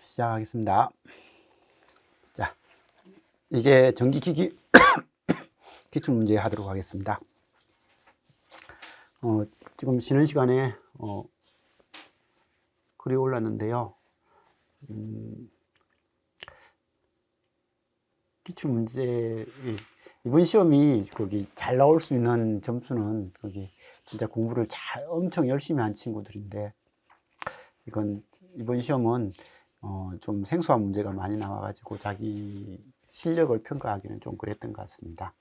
시작하겠습니다. 자, 이제 전기기기 기출문제 하도록 하겠습니다. 지금 쉬는 시간에 글이 올랐는데요. 기출문제 이번 시험이 거기 잘 나올 수 있는 점수는 거기 진짜 공부를 엄청 열심히 한 친구들인데, 이번 시험은 좀 생소한 문제가 많이 나와가지고 자기 실력을 평가하기는 좀 그랬던 것 같습니다.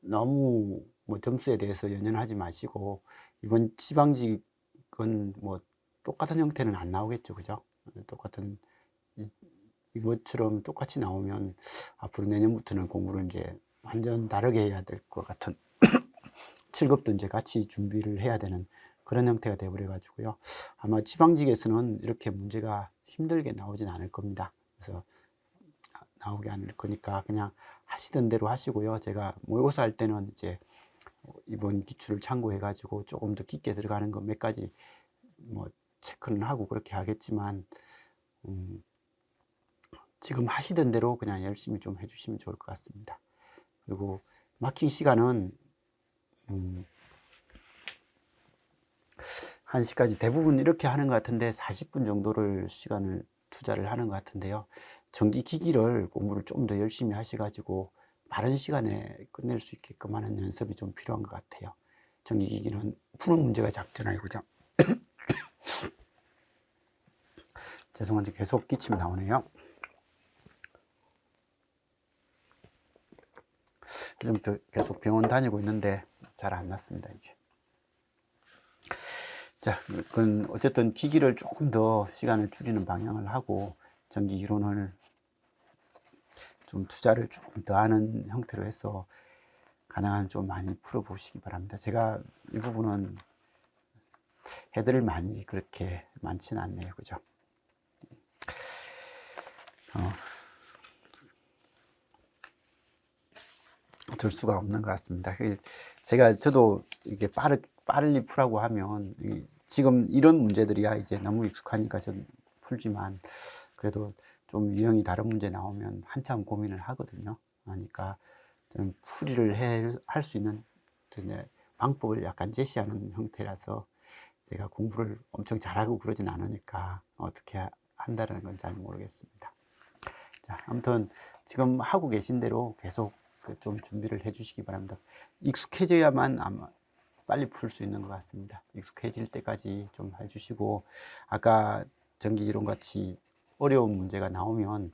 너무 점수에 대해서 연연하지 마시고, 이번 지방직은 똑같은 형태는 안 나오겠죠, 그죠? 똑같은 이것처럼 똑같이 나오면 앞으로 내년부터는 공부를 이제 완전 다르게 해야 될 것 같은 7급도 이제 같이 준비를 해야 되는 그런 형태가 되어버려 가지고요. 아마 지방직에서는 이렇게 문제가 힘들게 나오진 않을 겁니다. 그래서 나오게 않을 거니까 그냥 하시던 대로 하시고요. 제가 모의고사 할 때는 이제 이번 기출을 참고해 가지고 조금 더 깊게 들어가는 거 몇 가지 체크는 하고 그렇게 하겠지만, 지금 하시던 대로 그냥 열심히 좀 해주시면 좋을 것 같습니다. 그리고 마킹 시간은 1시까지 대부분 이렇게 하는 것 같은데 40분 정도를 시간을 투자를 하는 것 같은데요. 전기기기를 공부를 좀 더 열심히 하셔가지고 빠른 시간에 끝낼 수 있게끔 하는 연습이 좀 필요한 것 같아요. 전기기기는 푸는 문제가 작잖아요, 그죠? 죄송한데 계속 기침이 나오네요. 요즘 계속 병원 다니고 있는데 잘 안 낫습니다, 이게. 자, 그건 어쨌든 기기를 조금 더 시간을 줄이는 방향을 하고 전기 이론을 좀 투자를 조금 더 하는 형태로 해서 가능한 좀 많이 풀어보시기 바랍니다. 제가 이 부분은 해드릴 많이 그렇게 많지는 않네요, 그죠? 들 수가 없는 것 같습니다. 저도 이게 빠르게 풀라고 하면 지금 이런 문제들이야 이제 너무 익숙하니까 좀 풀지만, 그래도 좀 유형이 다른 문제 나오면 한참 고민을 하거든요. 그러니까 좀 풀이를 할 수 있는 방법을 약간 제시하는 형태라서, 제가 공부를 엄청 잘하고 그러진 않으니까 어떻게 한다는 건 잘 모르겠습니다. 자, 아무튼 지금 하고 계신 대로 계속 좀 준비를 해 주시기 바랍니다. 익숙해져야만 아마 빨리 풀 수 있는 것 같습니다. 익숙해질 때까지 좀 해주시고, 아까 전기 이론 같이 어려운 문제가 나오면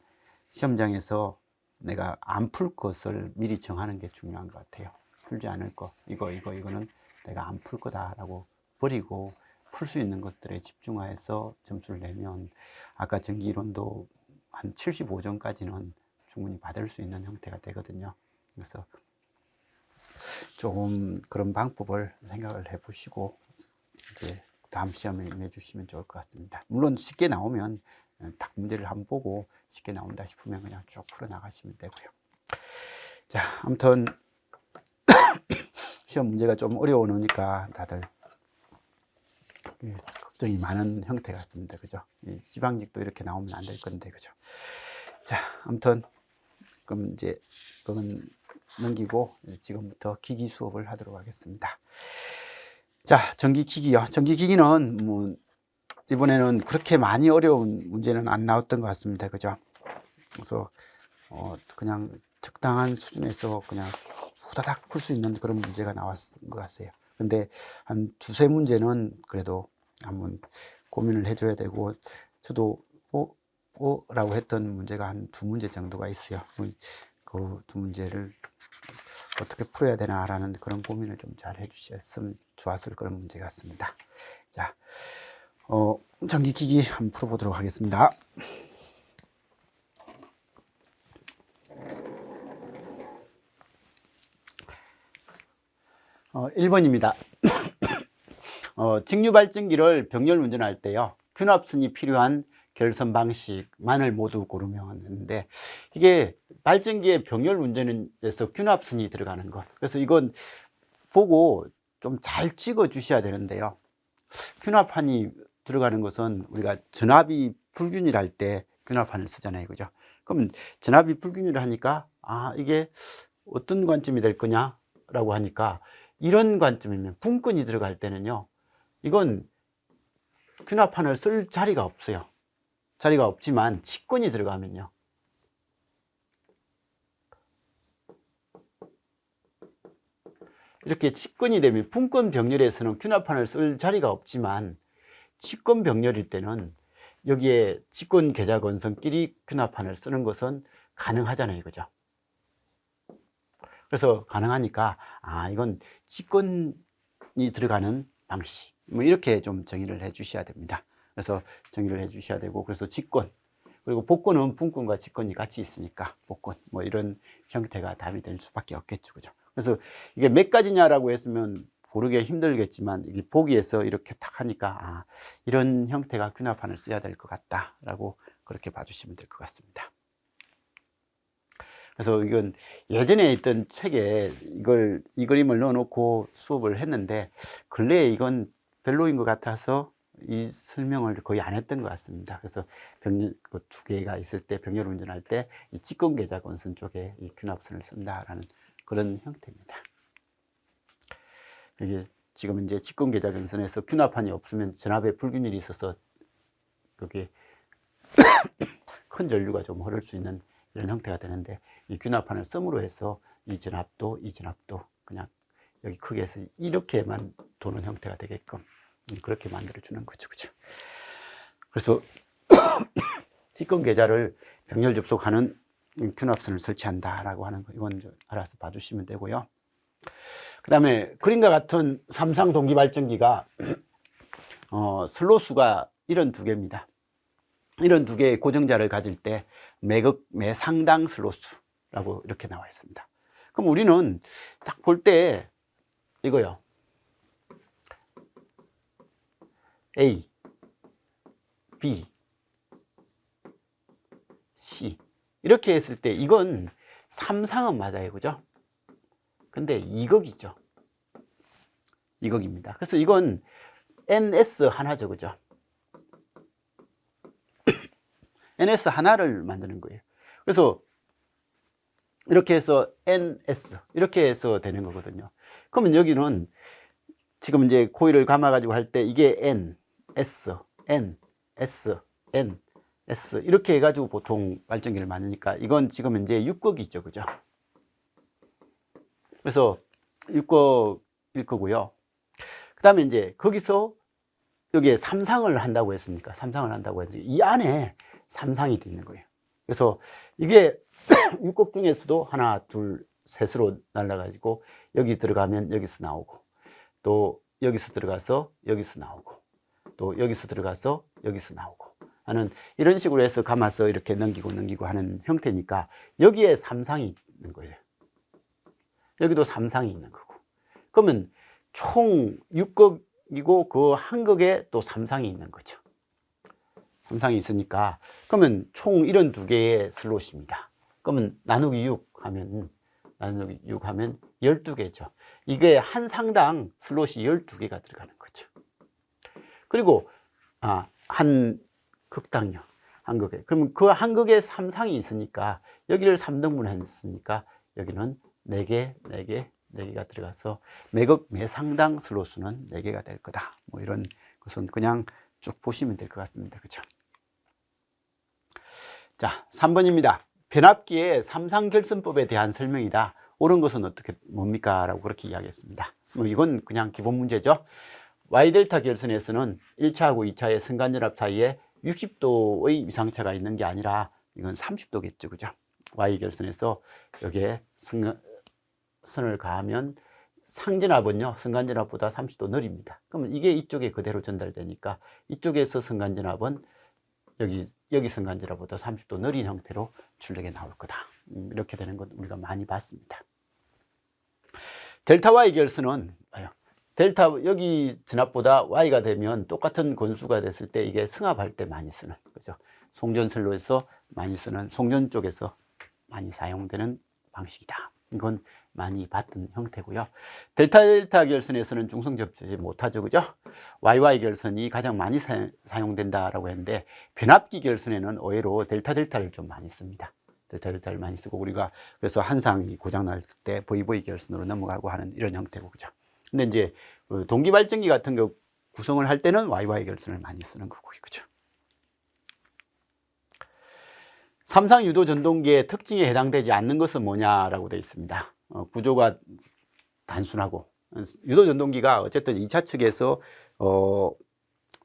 시험장에서 내가 안 풀 것을 미리 정하는 게 중요한 것 같아요. 풀지 않을 거, 이거는 내가 안 풀 거다라고 버리고 풀 수 있는 것들에 집중해서 점수를 내면, 아까 전기 이론도 한 75점까지는 충분히 받을 수 있는 형태가 되거든요. 그래서 조금 그런 방법을 생각을 해 보시고 이제 다음 시험에 임해 주시면 좋을 것 같습니다. 물론 쉽게 나오면 딱 문제를 한번 보고 쉽게 나온다 싶으면 그냥 쭉 풀어 나가시면 되고요. 자, 아무튼 시험 문제가 좀 어려우니까 다들 걱정이 많은 형태 같습니다. 그죠? 지방직도 이렇게 나오면 안 될 건데, 그죠? 자, 아무튼 그럼 이제 그건 넘기고 지금부터 기기 수업을 하도록 하겠습니다. 자, 전기기기요. 전기기기는 이번에는 그렇게 많이 어려운 문제는 안 나왔던 것 같습니다. 그죠? 그래서 그냥 적당한 수준에서 그냥 후다닥 풀 수 있는 그런 문제가 나왔던 것 같아요. 근데 한 두세 문제는 그래도 한번 고민을 해줘야 되고, 저도 라고 했던 문제가 한 두 문제 정도가 있어요. 그 두 문제를 어떻게 풀어야 되나라는 그런 고민을 좀 잘 해주셨으면 좋았을 그런 문제 같습니다. 자, 전기기기 한번 풀어보도록 하겠습니다. 1번입니다. 직류발전기를 병렬 운전할 때요, 균합선이 필요한 결선 방식만을 모두 고르면 했는데, 이게 발전기의 병렬 운전에서 균합선이 들어가는 것, 그래서 이건 보고 좀 잘 찍어 주셔야 되는데요. 균합판이 들어가는 것은 우리가 전압이 불균일할 때 균합판을 쓰잖아요. 그죠? 그러면 전압이 불균일을 하니까 이게 어떤 관점이 될 거냐라고 하니까 이런 관점이면 분권이 들어갈 때는요. 이건 균합판을 쓸 자리가 없어요. 자리가 없지만 직권이 들어가면요. 이렇게 직권이 되면 분권 병렬에서는 균합판을 쓸 자리가 없지만 직권 병렬일 때는 여기에 직권 계좌 건성끼리 균합판을 쓰는 것은 가능하잖아요. 그죠? 그래서 가능하니까 이건 직권이 들어가는 방식 뭐 이렇게 좀 정의를 해 주셔야 됩니다. 그래서 정의를 해 주셔야 되고, 그래서 직권 그리고 복권은 분권과 직권이 같이 있으니까 복권 뭐 이런 형태가 답이 될 수밖에 없겠죠. 그죠? 그래서 이게 몇 가지냐라고 했으면 고르기 힘들겠지만 이게 보기에서 이렇게 탁 하니까 이런 형태가 균합판을 써야 될 것 같다라고 그렇게 봐주시면 될 것 같습니다. 그래서 이건 예전에 있던 책에 이 그림을 넣어놓고 수업을 했는데 근래에 이건 별로인 것 같아서 이 설명을 거의 안 했던 것 같습니다. 그래서 두 개가 있을 때 병렬 운전할 때 이 직권 계좌 건선 쪽에 이 균합선을 쓴다라는 그런 형태입니다. 이게 지금 이제 직권 계좌 건선에서 균합판이 없으면 전압에 불균일이 있어서 그게 큰 전류가 좀 흐를 수 있는 이런 형태가 되는데, 이 균합판을 씀으로 해서 이 전압도 그냥 여기 크게 해서 이렇게만 도는 형태가 되게끔 그렇게 만들어 주는 거죠. 그죠? 그래서 직권 계좌를 병렬 접속하는 균합선을 설치한다라고 하는 거, 이건 알아서 봐주시면 되고요. 그 다음에 그림과 같은 삼상 동기 발전기가 슬로수가 이런 두 개입니다. 이런 두 개의 고정자를 가질 때 매극 매상당 슬로수라고 이렇게 나와 있습니다. 그럼 우리는 딱 볼 때 이거요. A, B, C 이렇게 했을 때 이건 삼상은 맞아요. 그죠? 근데 2극이죠. 2극입니다. 그래서 이건 NS 하나죠. 그죠? NS 하나를 만드는 거예요. 그래서 이렇게 해서 NS 이렇게 해서 되는 거거든요. 그러면 여기는 지금 이제 코일을 감아 가지고 할 때 이게 N, S, N, S, N, S 이렇게 해가지고 보통 발전기를 만드니까 이건 지금 이제 6극이죠. 그죠? 그래서 6극일 거고요. 그 다음에 이제 거기서 여기에 삼상을 한다고 했으니까 삼상을 한다고 했으니까 이 안에 삼상이 있는 거예요. 그래서 이게 6극 중에서도 하나, 둘, 셋으로 날라가지고 여기 들어가면 여기서 나오고, 또 여기서 들어가서 여기서 나오고, 또 여기서 들어가서 여기서 나오고 하는 이런 식으로 해서 감아서 이렇게 넘기고 하는 형태니까 여기에 삼상이 있는 거예요. 여기도 삼상이 있는 거고. 그러면 총 6극이고 그 한 극에 또 삼상이 있는 거죠. 삼상이 있으니까 그러면 총 이런 두 개의 슬롯입니다. 그러면 나누기 6 하면 12개죠. 이게 한 상당 슬롯이 12개가 들어가는 거죠. 그리고 한 극당요. 한 극에. 그러면 그 한 극에 삼상이 있으니까 여기를 3등분 했으니까 여기는 4개가 들어가서 매극 매상당 슬롯수는 4개가 될 거다. 뭐 이런 것은 그냥 쭉 보시면 될 것 같습니다. 그렇죠? 자, 3번입니다. 변압기의 삼상결선법에 대한 설명이다. 옳은 것은 뭡니까? 라고 그렇게 이야기했습니다. 뭐 이건 그냥 기본 문제죠. Y델타 결선에서는 1차하고 2차의 승관전압 사이에 60도의 위상차가 있는 게 아니라 이건 30도겠죠. 그죠? Y 결선에서 여기에 선을 가하면 상전압은요, 승관전압보다 30도 느립니다. 그러면 이게 이쪽에 그대로 전달되니까 이쪽에서 승관전압은 여기 승관전압보다 30도 느린 형태로 출력이 나올 거다. 이렇게 되는 것 우리가 많이 봤습니다. 델타 Y 결선은 델타 여기 전압보다 Y가 되면 똑같은 건수가 됐을 때 이게 승합할 때 많이 쓰는 거죠. 송전슬로에서 많이 쓰는 송전 쪽에서 많이 사용되는 방식이다. 이건 많이 봤던 형태고요. 델타 결선에서는 중성 접지 못하죠, 그죠? YY 결선이 가장 많이 사용된다라고 했는데, 변압기 결선에는 의외로 델타를 좀 많이 씁니다. 델타를 많이 쓰고, 우리가 그래서 한상이 고장날 때 VV 결선으로 넘어가고 하는 이런 형태고, 그죠? 근데 이제 동기 발전기 같은 거 구성을 할 때는 YY 결선을 많이 쓰는 거고, 그죠? 삼상 유도 전동기의 특징에 해당되지 않는 것은 뭐냐라고 되어 있습니다. 구조가 단순하고, 유도 전동기가 어쨌든 2차 측에서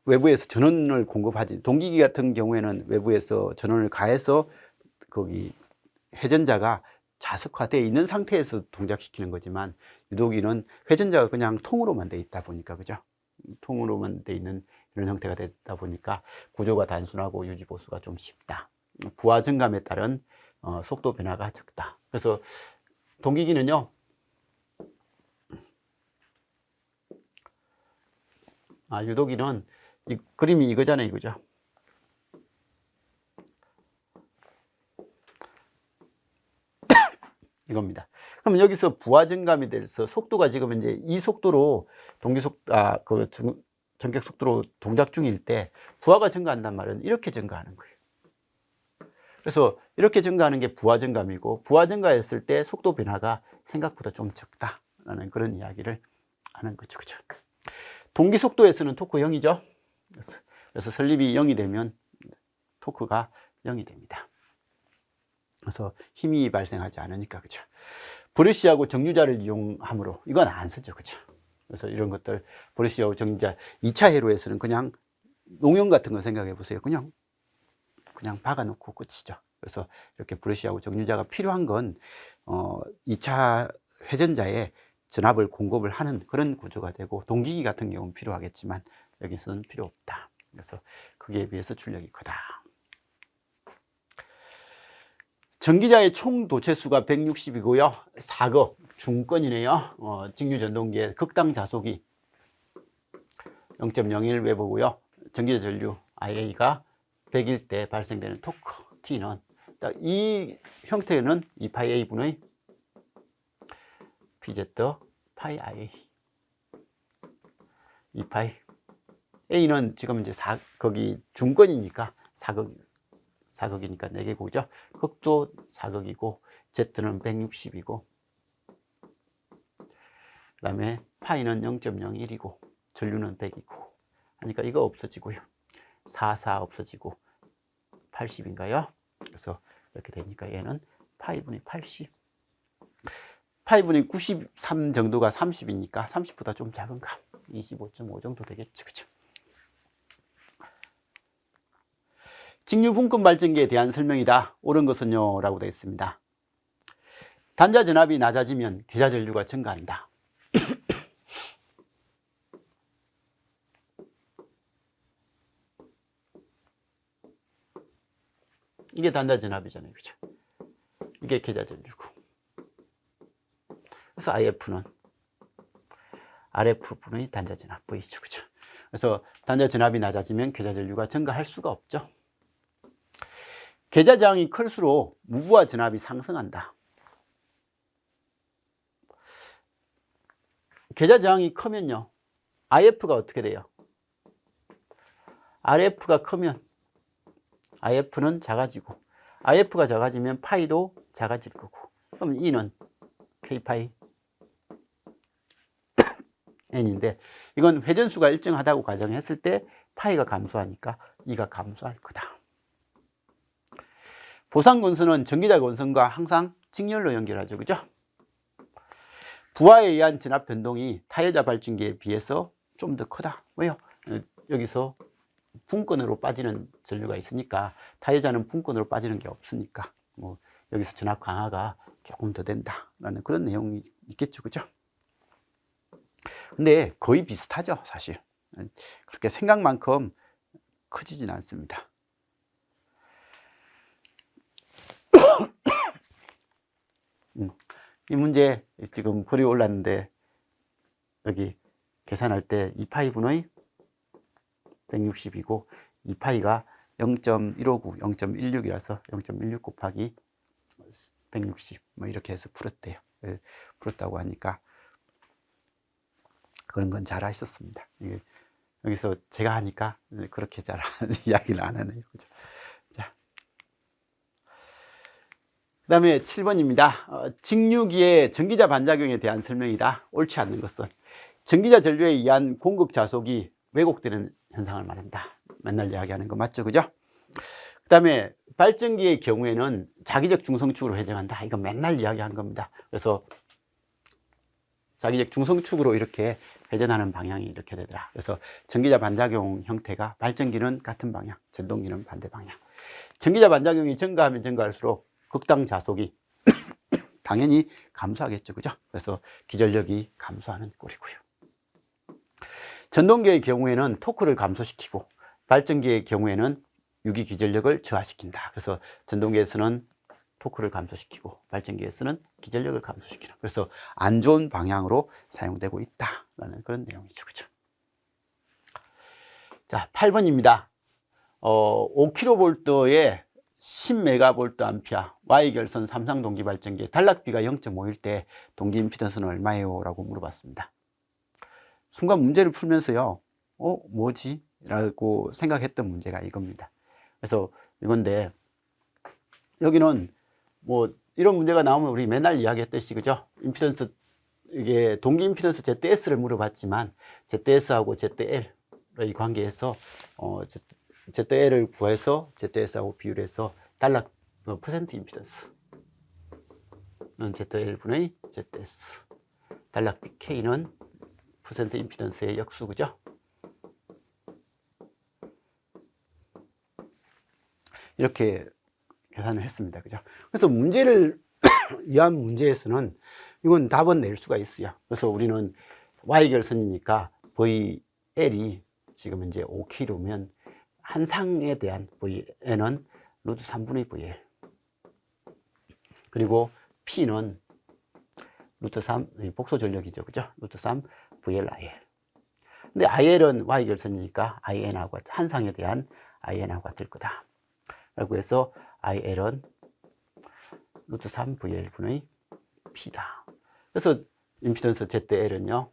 외부에서 전원을 공급하지, 동기기 같은 경우에는 외부에서 전원을 가해서 거기 회전자가 자석화되어 있는 상태에서 동작시키는 거지만, 유도기는 회전자가 그냥 통으로만 되어 있다 보니까, 그죠? 통으로만 되어 있는 이런 형태가 되다 보니까 구조가 단순하고 유지 보수가 좀 쉽다. 부하 증감에 따른 속도 변화가 적다. 그래서 동기기는요, 유도기는 이 그림이 이거잖아요, 이거죠. 이겁니다. 그럼 여기서 부하 증감에 대해서 속도가 지금 이제 이 속도로 전격 속도로 동작 중일 때 부하가 증가한단 말은 이렇게 증가하는 거예요. 그래서 이렇게 증가하는 게 부하 증감이고, 부하 증가했을 때 속도 변화가 생각보다 좀 적다라는 그런 이야기를 하는 거죠, 그죠? 동기 속도에서는 토크 0이죠. 그래서 설립이 0이 되면 토크가 0이 됩니다. 그래서 힘이 발생하지 않으니까, 그죠? 브러쉬하고 정류자를 이용함으로 이건 안 쓰죠, 그죠? 그래서 이런 것들, 브러쉬하고 정류자 2차 회로에서는 그냥 농용 같은 거 생각해 보세요. 그냥 박아놓고 끝이죠. 그래서 이렇게 브러쉬하고 정류자가 필요한 건 2차 회전자에 전압을 공급을 하는 그런 구조가 되고, 동기기 같은 경우는 필요하겠지만 여기서는 필요 없다. 그래서 그에 비해서 출력이 크다. 전기자의 총 도체수가 160이고요. 4극 중권이네요. 직류 전동기의 극당 자속이 0.01 웨버고요. 전기자 전류 IA가 100일 때 발생되는 토크 T는, 이 형태는 2파이 A분의 PZ 파이 IA. 2파이 A는 지금 이제 거기 중권이니까 4극이니까 4개고죠. 극도 4극이고, Z는 160이고, 그 다음에 파이는 0.01이고, 전류는 100이고 하니까 이거 없어지고요. 44 없어지고 80인가요? 그래서 이렇게 되니까 얘는 파이분의 80. 파이분의 93 정도가 30이니까 30보다 좀 작은가? 25.5 정도 되겠죠, 그죠? 직류 분권 발전기에 대한 설명이다. 옳은 것은요? 라고 되어 있습니다. 단자 전압이 낮아지면 계좌 전류가 증가한다. 이게 단자 전압이잖아요, 그죠? 이게 계좌 전류고. 그래서 RF분의 단자 전압 V죠, 그죠? 그래서 단자 전압이 낮아지면 계좌 전류가 증가할 수가 없죠. 계좌 저항이 클수록 무부하 전압이 상승한다. 계좌 저항이 크면요, IF가 어떻게 돼요? RF가 크면 IF는 작아지고, IF가 작아지면 파이도 작아질 거고, 그럼 E는 K파이 N인데, 이건 회전수가 일정하다고 가정했을 때 파이가 감소하니까 E가 감소할 거다. 보상건선은 전기자 건선과 항상 직렬로 연결하죠, 그죠? 부하에 의한 전압 변동이 타여자 발전기에 비해서 좀 더 크다. 왜요? 여기서 분권으로 빠지는 전류가 있으니까, 타여자는 분권으로 빠지는 게 없으니까 여기서 전압 강화가 조금 더 된다라는 그런 내용이 있겠죠, 그죠? 근데 거의 비슷하죠, 사실. 그렇게 생각만큼 커지진 않습니다. 이 문제 지금 글이 올랐는데, 여기 계산할 때 2파이분의 160이고 2파이가 0.159, 0.16이라서 0.16 곱하기 160 이렇게 해서 풀었대요. 풀었다고 하니까 그런 건 잘 하셨습니다. 여기서 제가 하니까 그렇게 잘 이야기를 안 하네요. 그죠? 자. 그 다음에 7번입니다. 직류기의 전기자 반작용에 대한 설명이다. 옳지 않는 것은 전기자 전류에 의한 공급 자속이 왜곡되는 현상을 말한다. 맨날 이야기하는 거 맞죠? 그죠? 그 다음에 발전기의 경우에는 자기적 중성축으로 회전한다. 이거 맨날 이야기한 겁니다. 그래서 자기적 중성축으로 이렇게 회전하는 방향이 이렇게 되더라. 그래서 전기자 반작용 형태가 발전기는 같은 방향, 전동기는 반대 방향. 전기자 반작용이 증가하면 증가할수록 극당 자속이 당연히 감소하겠죠. 그죠? 그래서 기전력이 감소하는 꼴이고요. 전동기의 경우에는 토크를 감소시키고 발전기의 경우에는 유기 기전력을 저하시킨다. 그래서 전동기에서는 토크를 감소시키고 발전기에서는 기전력을 감소시키는, 그래서 안 좋은 방향으로 사용되고 있다라는 그런 내용이죠. 그죠? 자, 8번입니다. 5kV에 10MVA Y결선 삼상 동기 발전기에 단락비가 0.5일 때 동기 임피던스는 얼마예요? 라고 물어봤습니다. 순간 문제를 풀면서요, 뭐지? 라고 생각했던 문제가 이겁니다. 그래서 이건데, 여기는 뭐 이런 문제가 나오면 우리 맨날 이야기했듯이, 그죠? 임피던스, 이게 동기 임피던스 ZS를 물어봤지만 ZS하고 ZL의 관계에서 ZL을 구해서 ZS하고 비율해서 단락 퍼센트 임피던스는 ZL분의 ZS, 단락 K는 퍼센트 임피던스의 역수, 그죠? 이렇게 계산을 했습니다. 그죠? 그래서 문제를 이한 문제에서는 이건 답은 낼 수가 있어요. 그래서 우리는 Y결선이니까 VL이 지금 이제 5kg면 한 상에 대한 VN은 루트 3분의 VL, 그리고 P는 루트 3 복소 전력이죠. 그죠? 루트 3 VLIL. 근데 IL은 Y결선이니까 IN하고 한 상에 대한 IN하고 같을 거다. 라고 해서 IL은 루트 3 VL분의 P다. 그래서 임피던스 ZL은요,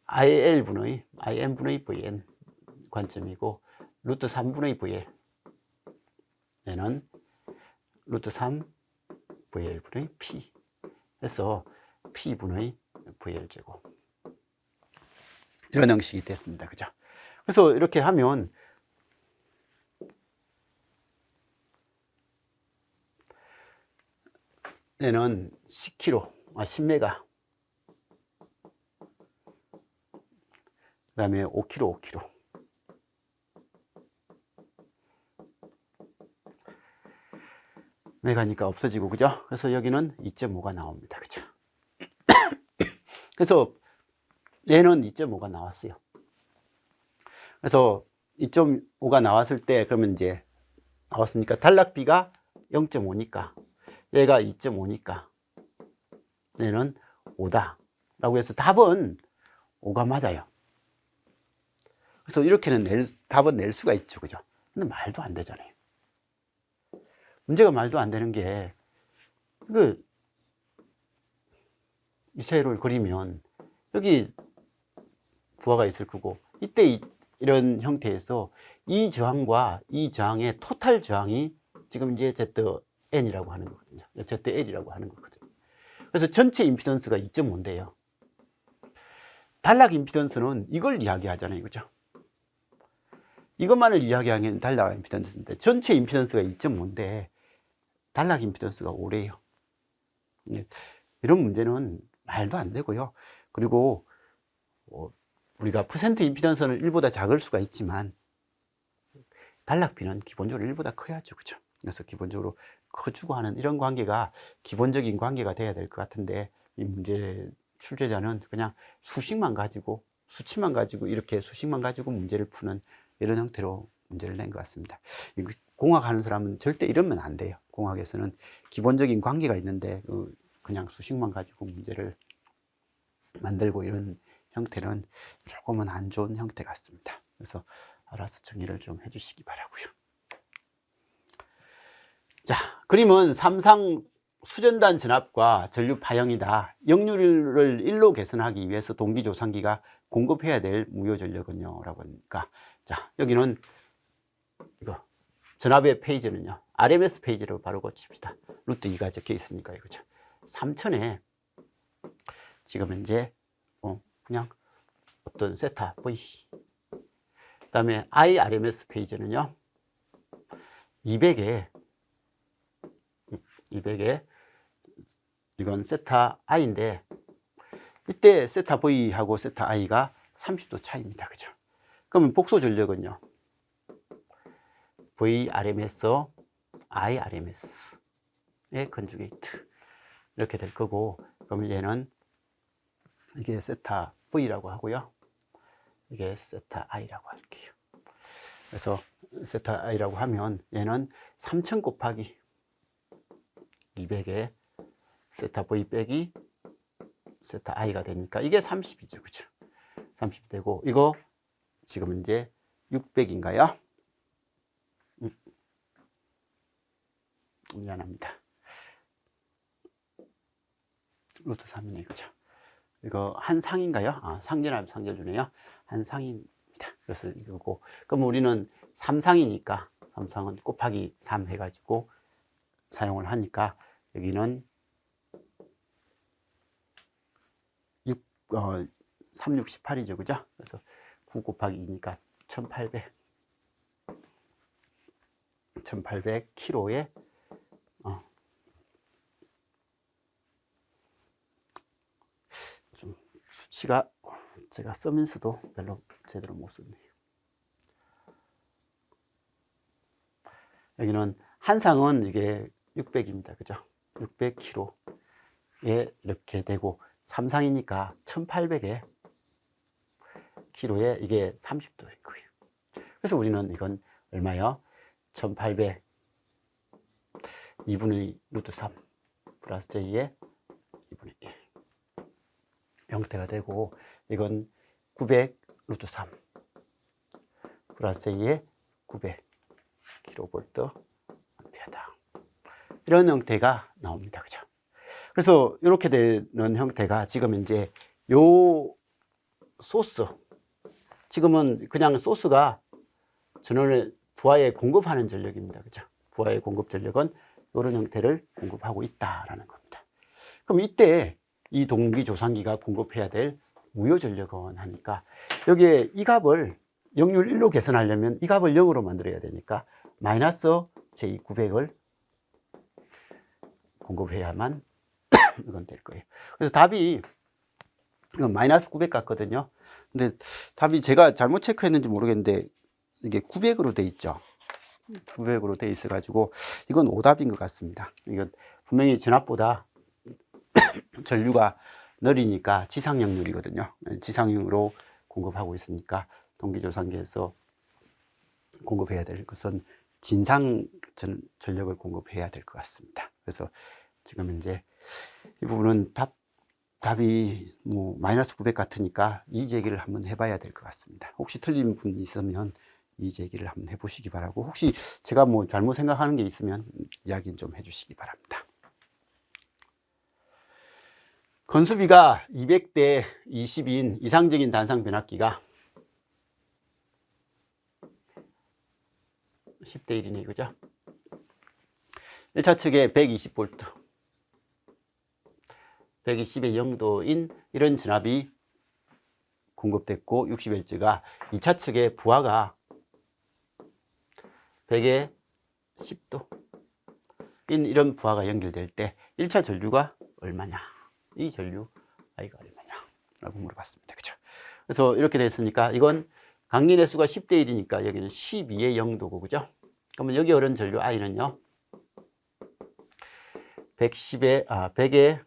IN분의 VN 관점이고, 루트 3분의 VL 얘는 루트 3 VL분의 P 해서 P분의 VL제곱, 이런 형식이 됐습니다. 그죠? 그래서 이렇게 하면 얘는 10메가, 그 다음에 5kg. 메가니까 없어지고, 그죠? 그래서 여기는 2.5가 나옵니다. 그죠? 그래서 얘는 2.5가 나왔어요. 그래서 2.5가 나왔을 때, 그러면 이제 나왔으니까 단락비가 0.5니까 얘가 2.5니까 얘는 5다 라고 해서 답은 5가 맞아요. 그래서 이렇게는 답은 낼 수가 있죠. 그죠? 근데 말도 안 되잖아요. 문제가 말도 안 되는 게, 이 세로를 그리면 여기 부하가 있을 거고, 이때 이런 형태에서 이 저항과 이 저항의 토탈 저항이 지금 이제 ZN이라고 하는 거거든요. ZL이라고 하는 거거든요. 그래서 전체 임피던스가 2.5인데요. 단락 임피던스는 이걸 이야기하잖아요. 그죠? 이것만을 이야기하면 단락 임피던스인데, 전체 임피던스가 2.5인데 단락 임피던스가 5래요. 이런 문제는 말도 안 되고요. 그리고 우리가 퍼센트 임피던스는 1보다 작을 수가 있지만 단락비는 기본적으로 1보다 커야죠. 그죠? 그래서 기본적으로 커주고 하는 이런 관계가 기본적인 관계가 돼야 될 것 같은데, 이 문제 출제자는 그냥 수식만 가지고, 수치만 가지고, 이렇게 수식만 가지고 문제를 푸는 이런 형태로 문제를 낸 것 같습니다. 공학 하는 사람은 절대 이러면 안 돼요. 공학에서는 기본적인 관계가 있는데 그냥 수식만 가지고 문제를 만들고 이런 형태는 조금은 안 좋은 형태 같습니다. 그래서 알아서 정리를 좀 해주시기 바라고요. 자, 그림은 삼상 수전단 전압과 전류 파형이다. 역률을 1로 개선하기 위해서 동기조상기가 공급해야 될 무효 전력은요 라고 하니까, 자 여기는 이거 전압의 페이지는요 RMS 페이지로 바로 고칩시다. 루트 2가 적혀 있으니까 이거죠. 3000에 지금 이제 그냥 어떤 세타 V, 그 다음에 IRMS 페이지는요 200에 이건 세타 I인데, 이때 세타 V하고 세타 I가 30도 차이입니다. 그죠? 그러면 복소 전력은요 VRMS, IRMS의 컨주게이트 이렇게 될 거고, 그러면 얘는 이게 세타 V라고 하고요, 이게 세타 I라고 할게요. 그래서 세타 I라고 하면 얘는 3000 곱하기 200에 세타 V 빼기 세타 I가 되니까 이게 30이죠. 그죠? 30 되고, 이거 지금 이제 600인가요? 미안합니다. 루트 3이네. 그죠? 이거 한 상인가요? 아, 상전합 상전주네요. 한 상입니다. 그래서 이거고, 그럼 우리는 3상이니까 3상은 곱하기 3 해가지고 사용을 하니까 여기는 3, 6, 18이죠. 그죠? 그래서 9 곱하기 2니까 1800 킬로에 좀 수치가 제가 쓰면서도 별로 제대로 못 썼네요. 여기는 한 상은 이게 600입니다. 그죠? 600kg에 이렇게 되고, 3상이니까 1800에 키로에 이게 30도인 거예요. 그래서 우리는 이건 얼마요? 1800 2분의 루트 3 플러스 J의 2분의 1 형태가 되고, 이건 900 루트 3 플러스 J의 900 킬로볼트 암페어다. 이런 형태가 나옵니다. 그죠? 그래서 이렇게 되는 형태가 지금 이제 요 소스, 지금은 그냥 소스가 전원을 부하에 공급하는 전력입니다. 그죠? 부하의 공급 전력은 이런 형태를 공급하고 있다라는 겁니다. 그럼 이때 이 동기조상기가 공급해야 될 무효 전력은 하니까, 여기에 이 값을 역률 1로 개선하려면 이 값을 0으로 만들어야 되니까 마이너스 J900을 공급해야만 이건 될 거예요. 그래서 답이 이건 마이너스 900 같거든요. 근데 답이 제가 잘못 체크했는지 모르겠는데 이게 900으로 돼 있죠. 900으로 돼 있어 가지고 이건 오답인 것 같습니다. 이건 분명히 전압보다 전류가 느리니까 지상역률이거든요. 지상역으로 공급하고 있으니까 동기조상기에서 공급해야 될 것은 진상 전력을 공급해야 될 것 같습니다. 그래서 지금 이제 이 부분은 답이 뭐 마이너스 900 같으니까 이의제기를 한번 해봐야 될 것 같습니다. 혹시 틀린 분 있으면 이의제기를 한번 해보시기 바라고, 혹시 제가 뭐 잘못 생각하는 게 있으면 이야기 좀 해주시기 바랍니다. 건수비가 200대 20인 이상적인 단상 변압기가 10대 1이네 이거죠. 1차 측에 120V 120의 0도인 이런 전압이 공급됐고, 60Hz가 2차 측에 부하가 100의 10도인 이런 부하가 연결될 때 1차 전류가 얼마냐, 이 전류 I가 얼마냐 라고 물어봤습니다. 그죠? 그래서 이렇게 됐으니까 이건 강린의 수가 10대 1이니까 여기는 12의 0도고, 그죠? 그러면 여기 흐른 전류 I는요 100의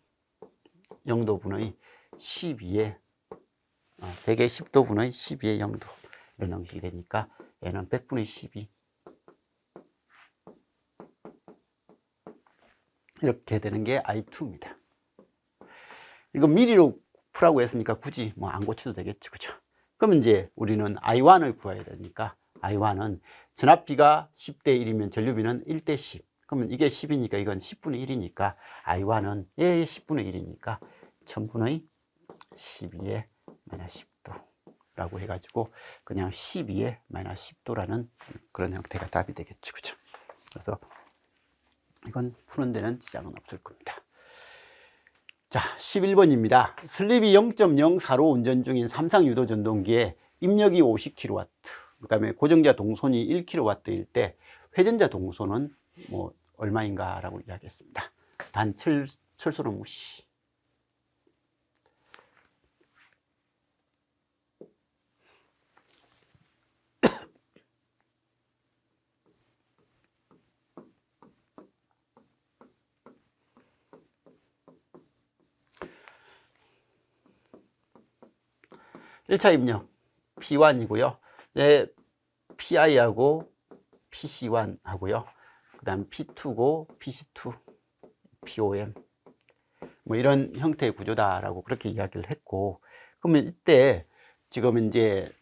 0도분의 12의 100의 10도분의 12의 0도 이런 형식이 되니까 얘는 100분의 12 이렇게 되는 게 I2입니다. 이거 미리로 풀라고 했으니까 굳이 뭐 안 고쳐도 되겠죠. 그죠? 그럼 이제 우리는 I1을 구해야 되니까 I1은 전압비가 10대 1이면 전류비는 1대 10. 그러면 이게 10이니까 이건 10분의 1이니까 I1은 얘 10분의 1이니까 1000분의 12의 마이너스 10도 라고 해가지고 그냥 12의 마이너스 10도라는 그런 형태가 답이 되겠죠. 그죠? 그래서 이건 푸는 데는 지장은 없을 겁니다. 자, 11번입니다. 슬립이 0.04로 운전 중인 삼상 유도 전동기에 입력이 50kW, 그 다음에 고정자 동선이 1kW일 때 회전자 동선은 뭐 얼마인가 라고 이야기했습니다. 단 철소는 무시. 일차 입력 P1이고요. 네, PI하고 PC1 하고요. 그 다음 P2고 PC2, POM 뭐 이런 형태의 구조다라고 그렇게 이야기를 했고, 그러면 이때 지금 이제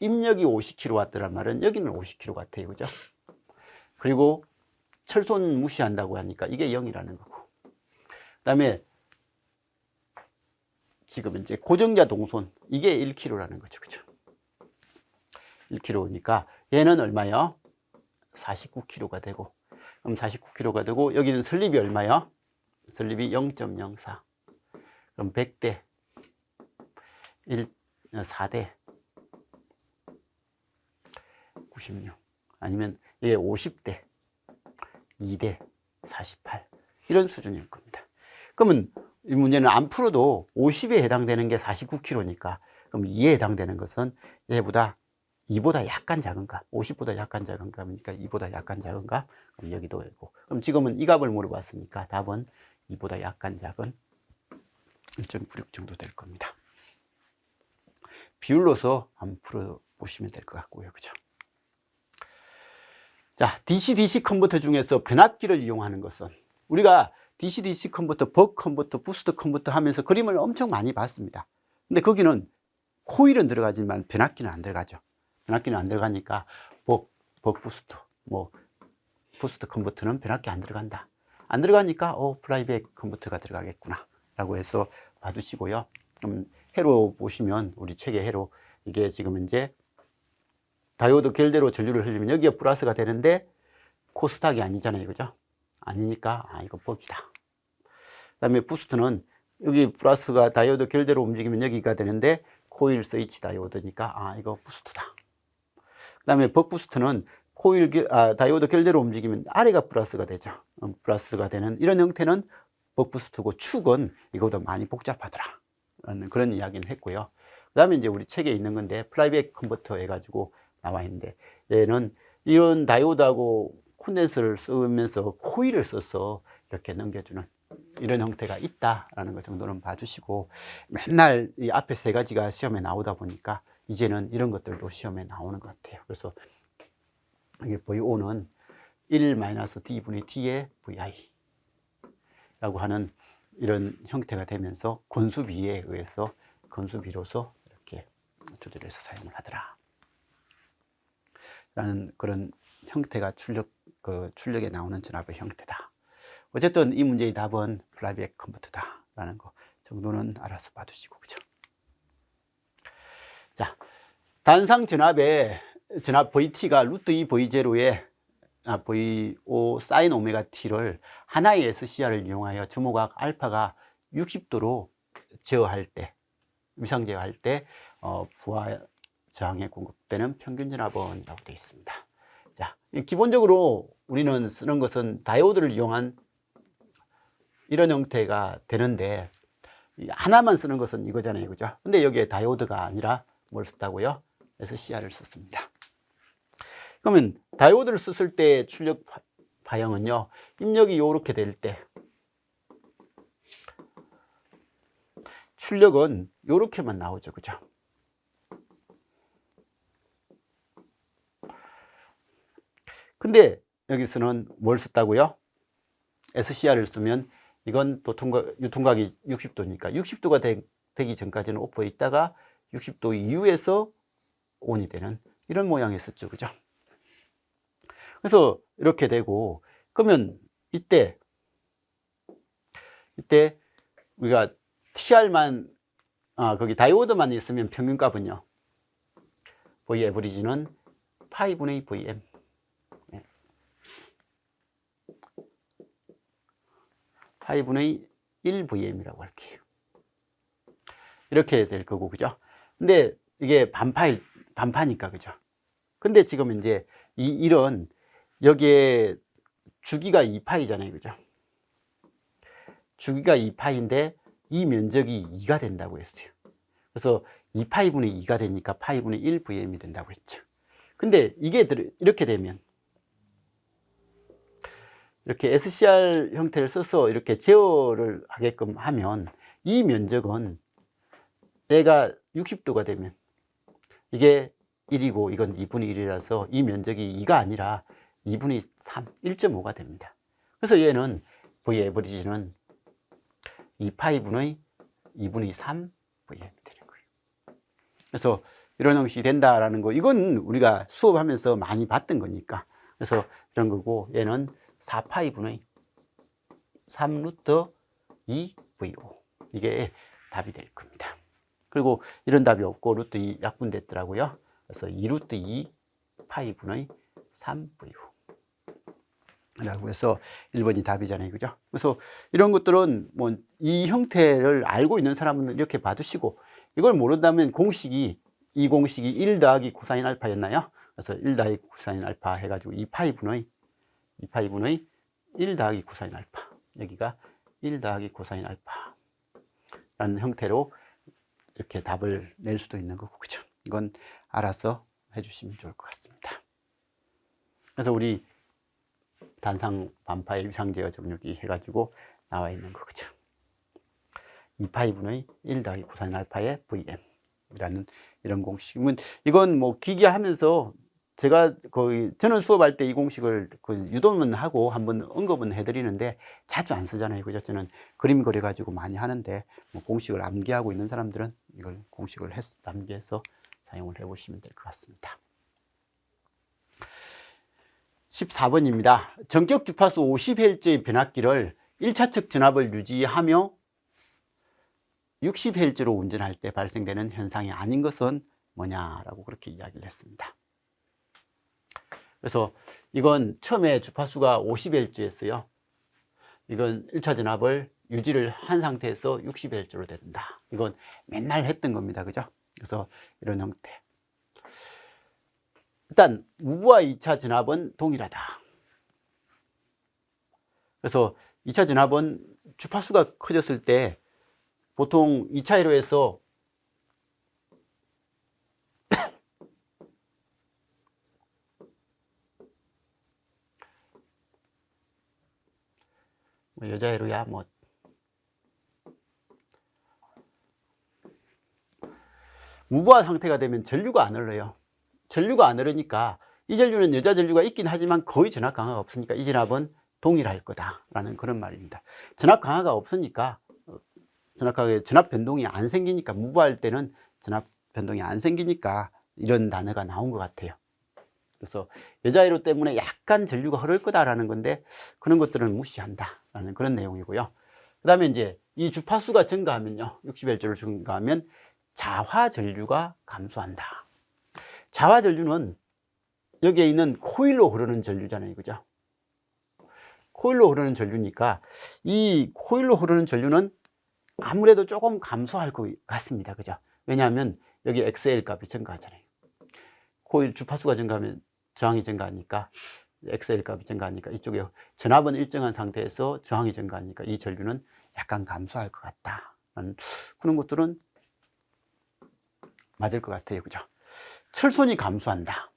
입력이 50kW란 말은 여기는 50kW, 그죠? 그리고 철손 무시한다고 하니까 이게 0이라는 거고, 그 다음에 지금 이제 고정자 동선 이게 1kg라는 거죠. 그죠? 1kg니까 얘는 얼마요? 49kg가 되고, 그럼 49kg가 되고, 여기는 슬립이 얼마요? 슬립이 0.04. 그럼 100대 4대 96. 아니면 이게 50대 2대 48. 이런 수준일 겁니다. 그러면 이 문제는 안 풀어도 50에 해당되는 게 49kg니까, 그럼 2에 해당되는 것은 얘보다 2보다 약간 작은가, 50보다 약간 작은가, 그러니까 2보다 약간 작은가, 그럼 여기도 있고. 그럼 지금은 이 값을 물어봤으니까 답은 2보다 약간 작은 1.96 정도 될 겁니다. 비율로서 한번 풀어보시면 될 것 같고요. 그죠? 자, DC-DC 컨버터 중에서 변압기를 이용하는 것은, 우리가 DC-DC 컨버터, 벅 컨버터, 부스트 컨버터 하면서 그림을 엄청 많이 봤습니다. 근데 거기는 코일은 들어가지만 변압기는 안 들어가죠. 변압기는 안 들어가니까 벅 부스트, 뭐 부스트 컨버터는 변압기 안 들어간다. 안 들어가니까 플라이백 컨버터가 들어가겠구나 라고 해서 봐두시고요. 그럼 해로 보시면, 우리 책의 해로, 이게 지금 이제 다이오드 결대로 전류를 흘리면 여기에 플러스가 되는데 코스닥이 아니잖아요. 그죠? 아니니까 이거 벅이다. 그 다음에 부스트는 여기 플러스가 다이오드 결대로 움직이면 여기가 되는데 코일 스위치 다이오드니까 이거 부스트다. 그 다음에 벅 부스트는 다이오드 결대로 움직이면 아래가 플러스가 되죠. 플러스가 되는 이런 형태는 벅 부스트고, 축은 이거보다 많이 복잡하더라 라는 그런 이야기는 했고요. 그 다음에 이제 우리 책에 있는 건데 플라이백 컨버터 해가지고 나와 있는데, 얘는 이런 다이오드하고 콘덴서를 쓰면서 코일을 써서 이렇게 넘겨주는 이런 형태가 있다라는 것 정도는 봐주시고, 맨날 이 앞에 세 가지가 시험에 나오다 보니까 이제는 이런 것들도 시험에 나오는 것 같아요. 그래서 이게 VO는 1-D분의 T의 VI 라고 하는 이런 형태가 되면서 건수비에 의해서, 건수비로서 이렇게 조절해서 사용을 하더라 라는 그런 형태가 출력에 나오는 전압의 형태다. 어쨌든 이 문제의 답은 플라이백 컨버터다 라는 거 정도는 알아서 봐두시고, 그죠? 자, 단상 전압의 전압 VT가 루트 2 V0에 VO 사인 오메가 T를 하나의 SCR을 이용하여 주모각 알파가 60도로 제어할 때, 위상 제어할 때 부하 저항에 공급되는 평균 전압원이라고 되어 있습니다. 자, 기본적으로 우리는 쓰는 것은 다이오드를 이용한 이런 형태가 되는데, 하나만 쓰는 것은 이거잖아요. 그죠? 근데 여기에 다이오드가 아니라 뭘 썼다고요? SCR을 썼습니다. 그러면 다이오드를 썼을 때 출력 파형은요, 입력이 이렇게 될 때 출력은 이렇게만 나오죠. 그죠? 근데 여기서는 뭘 썼다고요? SCR을 쓰면 이건 또 유통각이 60도니까 60도가 되기 전까지는 오프에 있다가 60도 이후에서 온이 되는 이런 모양이었었죠. 그죠? 그래서 이렇게 되고, 그러면 이때 우리가 TR만 거기 다이오드만 있으면 평균값은요, V 에버리지는 파이분의 VM, 파이분의 1VM이라고 할게요. 이렇게 될 거고, 그죠? 근데 이게 반파니까, 그죠? 근데 지금 이제 이런 여기에 주기가 2파이잖아요, 그죠? 주기가 2파인데 이 면적이 2가 된다고 했어요. 그래서 2파이분의 2가 되니까 파이분의 1VM이 된다고 했죠. 근데 이게 이렇게 되면, 이렇게 SCR 형태를 써서 이렇게 제어를 하게끔 하면 이 면적은 얘가 60도가 되면 이게 1이고 이건 2분의 1이라서 이 면적이 2가 아니라 2분의 3, 1.5가 됩니다. 그래서 얘는 V 에버리지는 2파이분의 2분의 3 VM이 되는 거예요. 그래서 이런 형식이 된다라는 거, 이건 우리가 수업하면서 많이 봤던 거니까. 그래서 이런 거고, 얘는 4파이분의 3 루트 2 VO, 이게 답이 될 겁니다. 그리고 이런 답이 없고 루트 2 약분됐더라고요. 그래서 2 루트 2 파이분의 3 VO 라고 해서 1번이 답이잖아요, 그죠? 그래서 이런 것들은 뭐 이 형태를 알고 있는 사람은 이렇게 봐두시고, 이걸 모른다면 이 공식이 1 더하기 코사인 알파였나요? 그래서 1 더하기 코사인 알파 해가지고 2파이분의 1 더하기 코사인 알파, 여기가 1 더하기 코사인 알파 라는 형태로 이렇게 답을 낼 수도 있는 거고, 그죠? 이건 알아서 해주시면 좋을 것 같습니다. 그래서 우리 단상 반파의 위상제어 정육이 해가지고 나와 있는 거, 그죠? 2파이분의 1 더하기 코사인 알파의 VM이라는 이런 공식이면, 이건 뭐 기계하면서 저는 수업할 때 이 공식을 유도는 하고 한번 언급은 해드리는데 자주 안 쓰잖아요, 그죠? 저는 그림 그려가지고 많이 하는데, 뭐 공식을 암기하고 있는 사람들은 이걸 공식을 암기해서 사용을 해보시면 될 것 같습니다. 14번입니다. 전격 주파수 50Hz의 변압기를 1차측 전압을 유지하며 60Hz로 운전할 때 발생되는 현상이 아닌 것은 뭐냐라고 그렇게 이야기를 했습니다. 그래서 이건 처음에 주파수가 50Hz였어요. 이건 1차 전압을 유지를 한 상태에서 60Hz로 된다. 이건 맨날 했던 겁니다, 그죠? 그래서 이런 형태. 일단 무브와 2차 전압은 동일하다. 그래서 2차 전압은 주파수가 커졌을 때 보통 2차 1호에서 여자 1호야 뭐 무브화 상태가 되면 전류가 안 흘러요. 전류가 안 흐르니까 이 전류는 여자 전류가 있긴 하지만 거의 전압 강화가 없으니까 이 전압은 동일할 거다라는 그런 말입니다. 전압 강화가 없으니까 전압 변동이 안 생기니까, 무브할 때는 전압 변동이 안 생기니까 이런 단어가 나온 것 같아요. 그래서 여자 1호 때문에 약간 전류가 흐를 거다라는 건데 그런 것들은 무시한다라는 그런 내용이고요. 그 다음에 이제 이 주파수가 증가하면요, 60Hz로 증가하면 자화 전류가 감소한다. 자화 전류는 여기에 있는 코일로 흐르는 전류잖아요, 그죠? 코일로 흐르는 전류니까 이 코일로 흐르는 전류는 아무래도 조금 감소할 것 같습니다, 그죠? 왜냐하면 여기 XL 값이 증가하잖아요. 코일 주파수가 증가하면 저항이 증가하니까, XL 값이 증가하니까 이쪽에 전압은 일정한 상태에서 저항이 증가하니까 이 전류는 약간 감소할 것 같다. 그런 것들은 맞을 것 같아요, 그죠? 철손이 감소한다.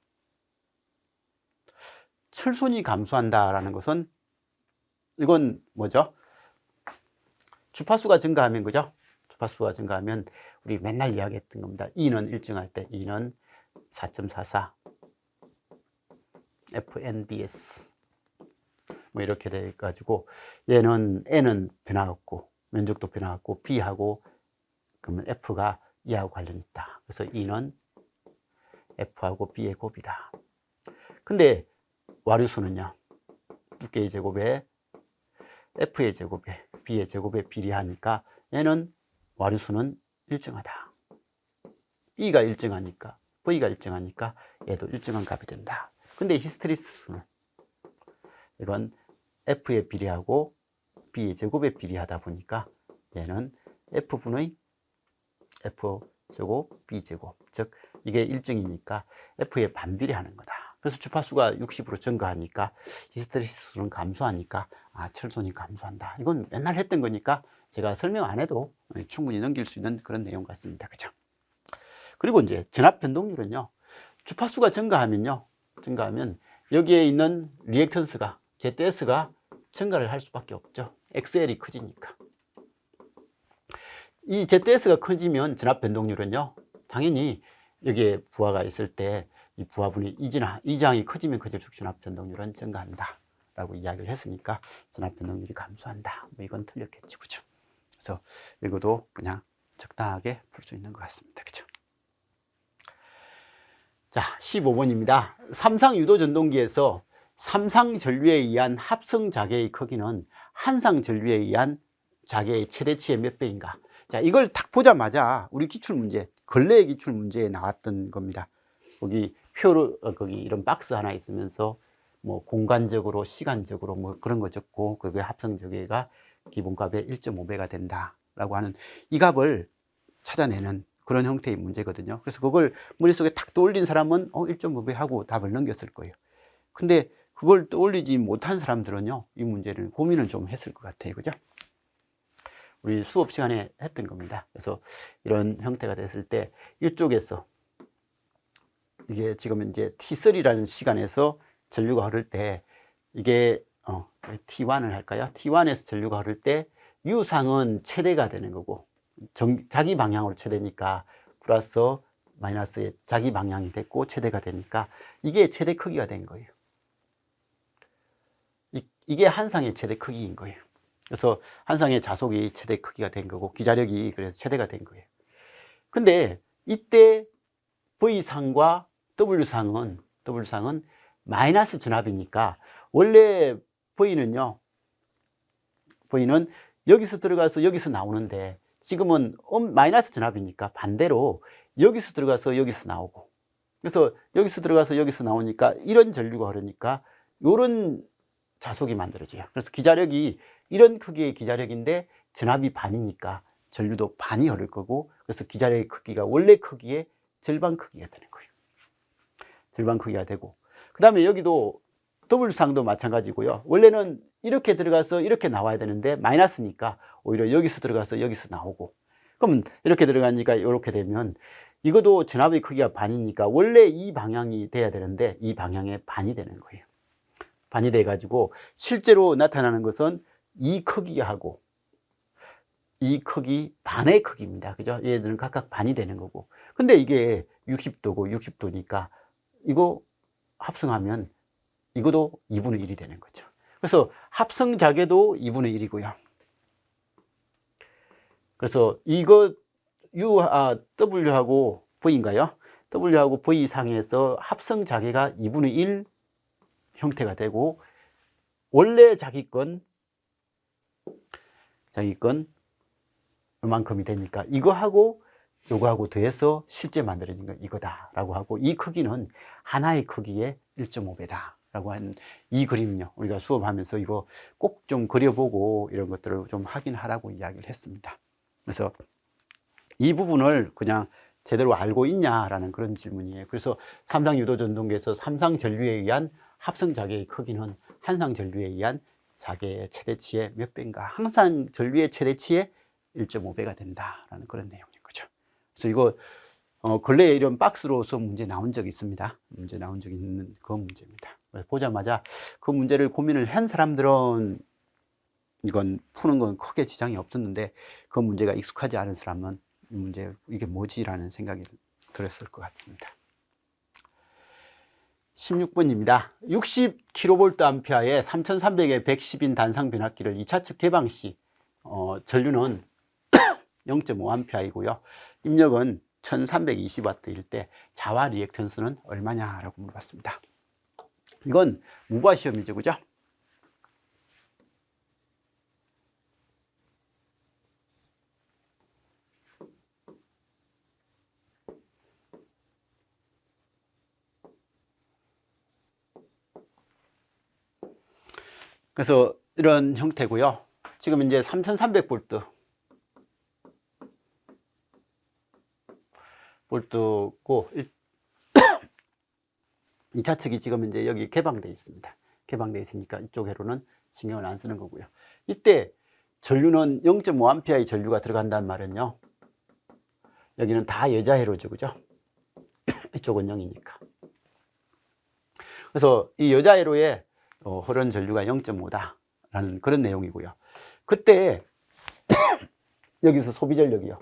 철손이 감소한다라는 것은 이건 뭐죠? 주파수가 증가하면, 그죠? 주파수가 증가하면 우리 맨날 이야기했던 겁니다. E는 일정할 때 E는 4.44 FNBS 뭐 이렇게 돼 가지고, 얘는 N은 변화 없고 면적도 변화 없고 B하고 그러면 F가 E하고 관련이 있다. 그래서 E는 F하고 B의 곱이다. 근데 와류수는요, 두께의 제곱에 F의 제곱에 B의 제곱에 비례하니까 얘는 와류수는 일정하다. B가 일정하니까 V가 일정하니까 얘도 일정한 값이 된다. 근데 히스테리스는 이건 F에 비례하고 B의 제곱에 비례하다 보니까 얘는 F분의 F제곱 B제곱, 즉 이게 일정이니까 F에 반비례하는 거다. 그래서 주파수가 60으로 증가하니까 히스테리시스는 감소하니까 철손이 감소한다. 이건 맨날 했던 거니까 제가 설명 안 해도 충분히 넘길 수 있는 그런 내용 같습니다. 그죠? 그리고 이제 전압 변동률은요, 주파수가 증가하면 여기에 있는 리액턴스가 ZS가 증가를 할 수밖에 없죠. XL이 커지니까. 이 ZS가 커지면 전압 변동률은요, 당연히 여기에 부하가 있을 때 이 부하분이 이장이 커지면 커질수록 전압 변동률은 증가한다 라고 이야기를 했으니까 전압 변동률이 감소한다. 뭐 이건 틀렸겠죠. 그죠? 그래서 이것도 그냥 적당하게 풀 수 있는 것 같습니다. 그죠? 자, 15번입니다. 삼상 유도 전동기에서 삼상 전류에 의한 합성 자개의 크기는 한상 전류에 의한 자개의 최대치의 몇 배인가? 자, 이걸 딱 보자마자 우리 기출문제, 근래의 기출문제에 나왔던 겁니다. 거기 표로, 거기 이런 박스 하나 있으면서 뭐 공간적으로, 시간적으로 뭐 그런 거 적고, 그게 합성 자개가 기본값의 1.5배가 된다라고 하는 이 값을 찾아내는 그런 형태의 문제거든요. 그래서 그걸 머릿속에 탁 떠올린 사람은 1.5배 하고 답을 넘겼을 거예요. 근데 그걸 떠올리지 못한 사람들은요, 이 문제를 고민을 좀 했을 것 같아요. 그죠? 우리 수업 시간에 했던 겁니다. 그래서 이런 형태가 됐을 때 이쪽에서 이게 지금 이제 T3라는 시간에서 전류가 흐를 때 이게 T1을 할까요? T1에서 전류가 흐를 때 U상은 최대가 되는 거고 자기 방향으로 최대니까 플러스 마이너스의 자기 방향이 됐고 최대가 되니까 이게 최대 크기가 된 거예요. 이게 한상의 최대 크기인 거예요. 그래서 한상의 자속이 최대 크기가 된 거고 기자력이 그래서 최대가 된 거예요. 근데 이때 V상과 W상은 마이너스 전압이니까 원래 V는 여기서 들어가서 여기서 나오는데 지금은 마이너스 전압이니까 반대로 여기서 들어가서 여기서 나오고, 그래서 여기서 들어가서 여기서 나오니까 이런 전류가 흐르니까 이런 자속이 만들어져요. 그래서 기자력이 이런 크기의 기자력인데 전압이 반이니까 전류도 반이 흐를 거고, 그래서 기자력의 크기가 원래 크기의 절반 크기가 되는 거예요. 절반 크기가 되고, 그 다음에 여기도 W상도 마찬가지고요. 원래는 이렇게 들어가서 이렇게 나와야 되는데 마이너스니까 오히려 여기서 들어가서 여기서 나오고, 그러면 이렇게 들어가니까 이렇게 되면 이것도 전압의 크기가 반이니까 원래 이 방향이 돼야 되는데 이 방향의 반이 되는 거예요. 반이 돼 가지고 실제로 나타나는 것은 이 크기하고 이 크기 반의 크기입니다. 그죠? 얘들은 각각 반이 되는 거고, 근데 이게 60도고 60도니까 이거 합성하면 이것도 2분의 1이 되는 거죠. 그래서 합성 자개도 2분의 1이고요. 그래서 이거 W하고 V인가요? W하고 V 상에서 합성 자개가 2분의 1 형태가 되고, 원래 자기건 이만큼이 되니까 이거하고 요거하고 더해서 실제 만들어진 건 이거다라고 하고, 이 크기는 하나의 크기의 1.5배다 라고 하는 이 그림은요, 우리가 수업하면서 이거 꼭 좀 그려보고 이런 것들을 좀 확인하라고 이야기를 했습니다. 그래서 이 부분을 그냥 제대로 알고 있냐라는 그런 질문이에요. 그래서 삼상 유도 전동기에서 삼상 전류에 의한 합성 자개의 크기는 한상 전류에 의한 자개의 최대치의 몇 배인가? 항상 전류의 최대치의 1.5배가 된다라는 그런 내용인 거죠. 그래서 이거 근래에 이런 박스로서 문제 나온 적이 있습니다. 문제 나온 적이 있는 그 문제입니다. 보자마자 그 문제를 고민을 한 사람들은 이건 푸는 건 크게 지장이 없었는데, 그 문제가 익숙하지 않은 사람은 이 문제 이게 뭐지라는 생각이 들었을 것 같습니다. 16번입니다. 60kVA의 3300의 110인 단상 변압기를 2차 측 개방 시 전류는 0.5A이고요. 입력은 1320W일 때 자화 리액턴스는 얼마냐라고 물어봤습니다. 이건 무바 시험이죠, 그죠? 그래서 이런 형태고요. 지금 이제 3300볼트 볼트고 2차 측이 지금 이제 여기 개방되어 있습니다. 개방되어 있으니까 이쪽 회로는 신경을 안 쓰는 거고요. 이때 전류는 0.5A의 전류가 들어간다는 말은요, 여기는 다 여자 회로죠, 그죠? 이쪽은 0이니까. 그래서 이 여자 회로에 흐르는 전류가 0.5다라는 그런 내용이고요. 그때 여기서 소비 전력이요,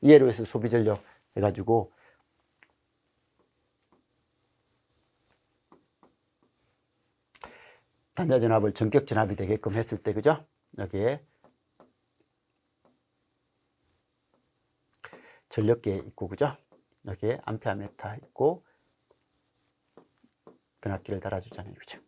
이 회로에서 소비 전력 해가지고 단자 전압을 전격 전압이 되게끔 했을 때, 그죠? 여기에 전력계 있고, 그죠? 여기에 암페어미터 있고 변압기를 달아주잖아요, 그죠?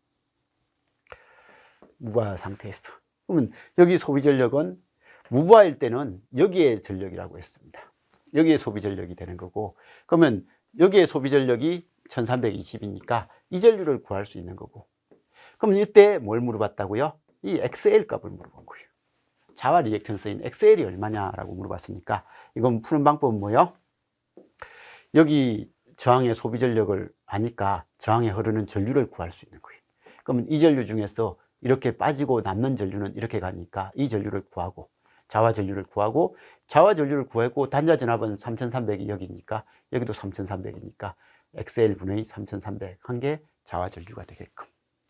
무부하 상태에서. 그러면 여기 소비 전력은 무부하일 때는 여기에 전력이라고 했습니다. 여기에 소비 전력이 되는 거고, 그러면 여기에 소비 전력이 1320이니까 이 전류를 구할 수 있는 거고, 그럼 이때 뭘 물어봤다고요? 이 XL 값을 물어본 거예요. 자와 리액턴스인 XL이 얼마냐라고 물어봤으니까, 이건 푸는 방법은 뭐예요? 여기 저항의 소비 전력을 아니까 저항에 흐르는 전류를 구할 수 있는 거예요. 그러면 이 전류 중에서 이렇게 빠지고 남는 전류는 이렇게 가니까 이 전류를 구하고, 자와 전류를 구하고, 자와 전류를 구하고 단자 전압은 3300이 여기니까 여기도 3300이니까 XL분의 3300 한 게 자와 전류가 되게끔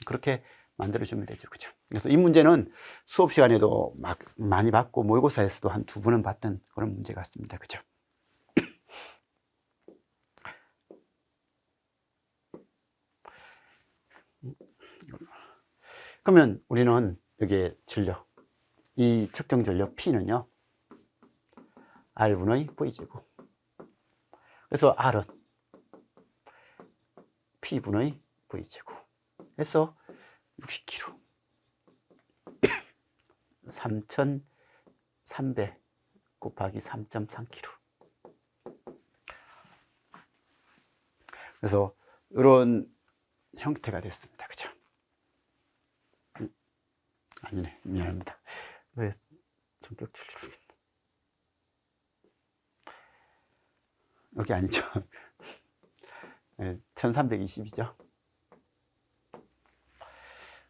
그렇게 만들어주면 되죠, 그죠? 그래서 이 문제는 수업 시간에도 막 많이 받고 모의고사에서도 한 2번은 봤던 그런 문제 같습니다, 그죠? 그러면 우리는 여기에 전력, 이 측정 전력 P는요, R분의 V제곱. 그래서 R은 P분의 V제곱 해서 60kg 3300 곱하기 3.3kg. 그래서 이런 형태가 됐습니다, 그죠? 아니네, 미안합니다. 왜 전격 전류를 여기 아니죠? 네, 1320이죠.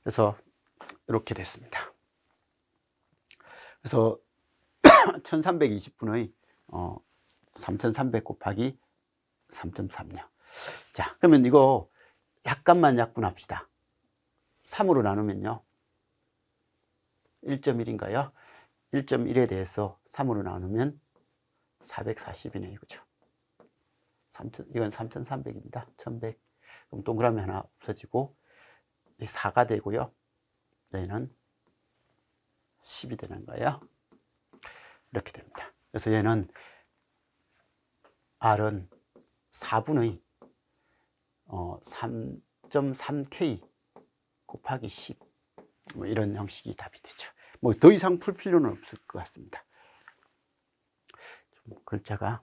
그래서 이렇게 됐습니다. 그래서 1320분의 3300 곱하기 3.3요. 자, 그러면 이거 약간만 약분합시다. 3으로 나누면요, 1.1인가요? 1.1에 대해서 3으로 나누면 440이네요, 그죠? 이건 3300입니다. 1100. 그럼 동그라미 하나 없어지고 이 4가 되고요, 얘는 10이 되는 거예요. 이렇게 됩니다. 그래서 얘는 R은 4분의 3.3K 곱하기 10, 뭐 이런 형식이 답이 되죠. 뭐 더 이상 풀 필요는 없을 것 같습니다. 좀 글자가,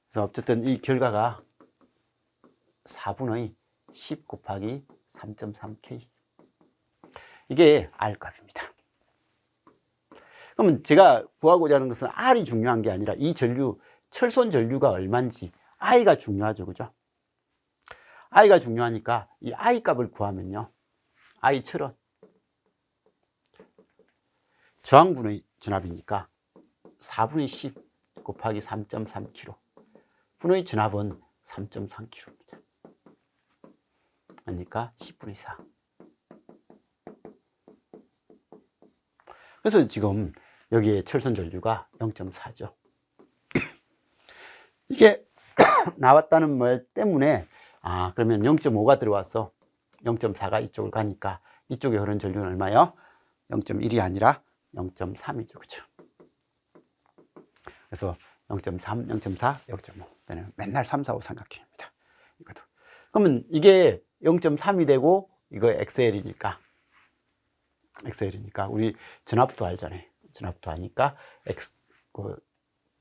그래서 어쨌든 이 결과가 4분의 10 곱하기 3.3K, 이게 R 값입니다. 그러면 제가 구하고자 하는 것은 R이 중요한 게 아니라 이 전류, 철손 전류가 얼마인지 I가 중요하죠, 그죠? I가 중요하니까 이 I 값을 구하면요, I 철은 저항분의 전압이니까 4분의 10 곱하기 3.3kg 분의 전압은 3.3kg입니다. 그러니까 10분의 4. 그래서 지금 여기에 철선 전류가 0.4죠. 이게 나왔다는 말 때문에, 그러면 0.5가 들어와서 0.4가 이쪽을 가니까 이쪽에 흐르는 전류는 얼마요? 0.1이 아니라 0.3이죠, 그죠? 그래서 0.3, 0.4, 0.5. 맨날 3, 4, 5 삼각형입니다. 이것도. 그러면 이게 0.3이 되고 이거 XL이니까 우리 전압도 알잖아요. 전압도 아니까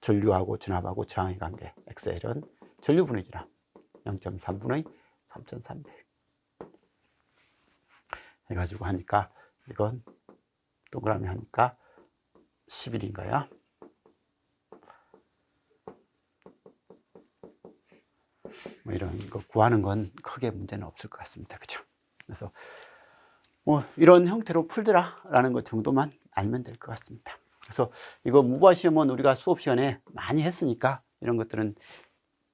전류하고 전압하고 저항의 관계 XL은 전류분의 전압 0.3분의 3300 해가지고 하니까 이건 동그라미 하니까 11인가요? 뭐 이런 거 구하는 건 크게 문제는 없을 것 같습니다. 그죠? 그래서 뭐 이런 형태로 풀더라 라는 것 정도만 알면 될 것 같습니다. 그래서 이거 무과 시험은 우리가 수업 시간에 많이 했으니까 이런 것들은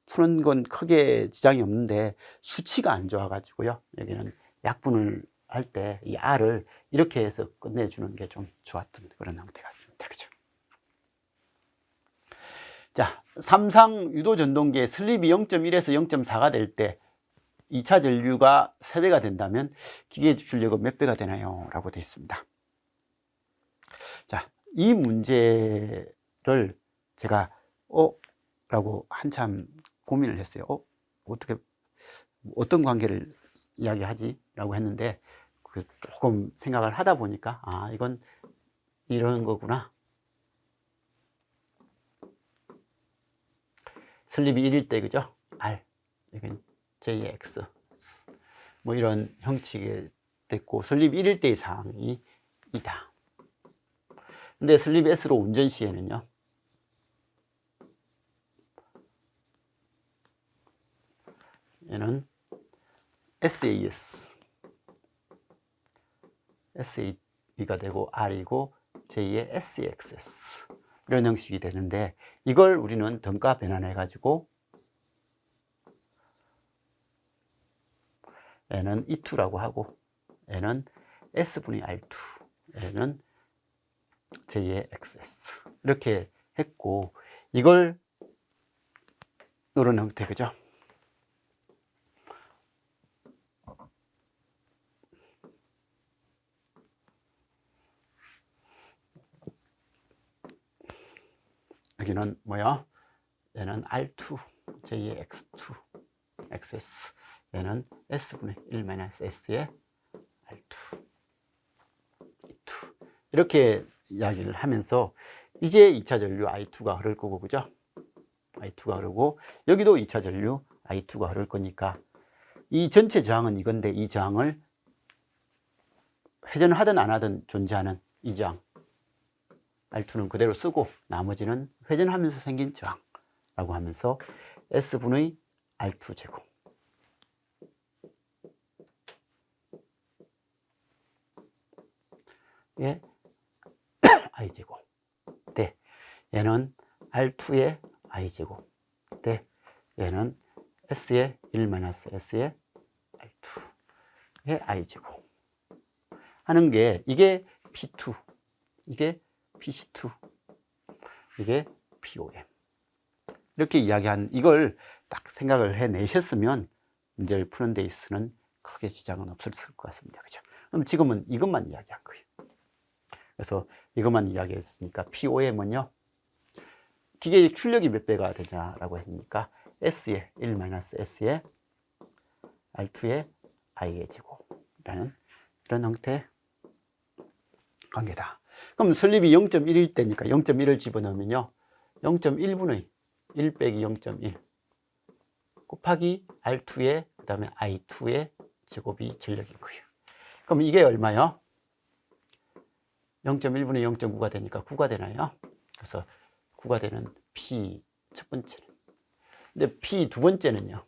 푸는 건 크게 지장이 없는데 수치가 안 좋아 가지고요, 여기는 약분을 할 때 이 R을 이렇게 해서 끝내주는 게 좀 좋았던 그런 형태 같습니다. 그죠? 자, 삼상 유도 전동기의 슬립이 0.1에서 0.4가 될 때 2차 전류가 3배가 된다면 기계 출력은 몇 배가 되나요? 라고 되어 있습니다. 자, 이 문제를 제가 라고 한참 고민을 했어요. 어떻게, 어떤 관계를 이야기하지? 라고 했는데 조금 생각을 하다 보니까 이건 이런 거구나. 슬립이 1일 때, 그죠? R, 이건 JX 뭐 이런 형식이 됐고, 슬립 1일 때의 사항이 이다. 근데 슬립 S로 운전 시에는요, 얘는 SAS SAB가 되고 R이고 J의 SXS 이런 형식이 되는데, 이걸 우리는 등가 변환해 가지고 얘는 E2라고 하고 얘는 S분의 R2, 얘는 J의 XS 이렇게 했고, 이걸 이런 형태, 그죠? 여기는 뭐야? 얘는 R2, J의 X2, XS, 얘는 S분의 1-S의 R2, E2 이렇게 이야기를 하면서 이제 2차 전류 I2가 흐를 거고, 그죠? I2가 흐르고 여기도 2차 전류 I2가 흐를 거니까 이 전체 저항은 이건데, 이 저항을 회전을 하든 안 하든 존재하는 이 저항 R2는 그대로 쓰고 나머지는 회전하면서 생긴 저항라고 하면서 S분의 R2 제곱 예 I 제곱 대 얘는 R2의 I 제곱 대 얘는 S의 1-S의 R2의 I 제곱 하는 게, 이게 P2, 이게 PC2, 이게 POM 이렇게 이야기한, 이걸 딱 생각을 해내셨으면 문제를 푸는 데 있어서는 크게 지장은 없었을 것 같습니다. 그죠? 그럼 지금은 이것만 이야기한 거예요. 그래서 이것만 이야기했으니까 POM은요, 기계의 출력이 몇 배가 되냐라고 했으니까 S의 1-S의 R2의 I의 제곱이라는 이런 형태의 관계다. 그럼 슬립이 0.1일 때니까 0.1을 집어넣으면요, 0.1분의 1 빼기 0.1 곱하기 R2의 그 다음에 I2의 제곱이 전력인 거예요. 그럼 이게 얼마요? 0.1분의 0.9가 되니까 9가 되나요? 그래서 9가 되는 P 첫 번째는. 근데 P 두 번째는요,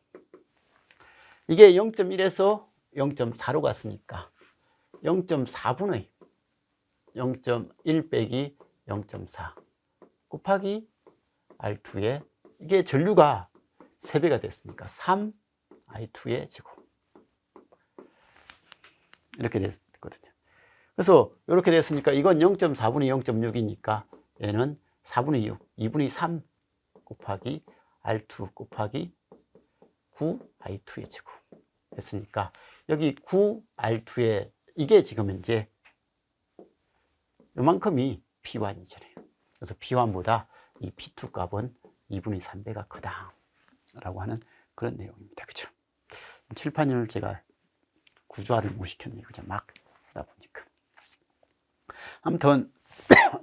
이게 0.1에서 0.4로 갔으니까 0.4분의 0.1 빼기 0.4 곱하기 R2의, 이게 전류가 3배가 됐으니까 3 I2의 제곱 이렇게 됐거든요. 그래서 이렇게 됐으니까 이건 0.4분의 0.6이니까 얘는 4분의 6, 2분의 3 곱하기 R2 곱하기 9 I2의 제곱 됐으니까 여기 9 R2의, 이게 지금 이제 이만큼이 P1이잖아요. 그래서 P1보다 이 P2 값은 2분의 3배가 크다 라고 하는 그런 내용입니다. 그죠? 칠판을 제가 구조화를 못 시켰네요. 그죠? 막 쓰다 보니까. 아무튼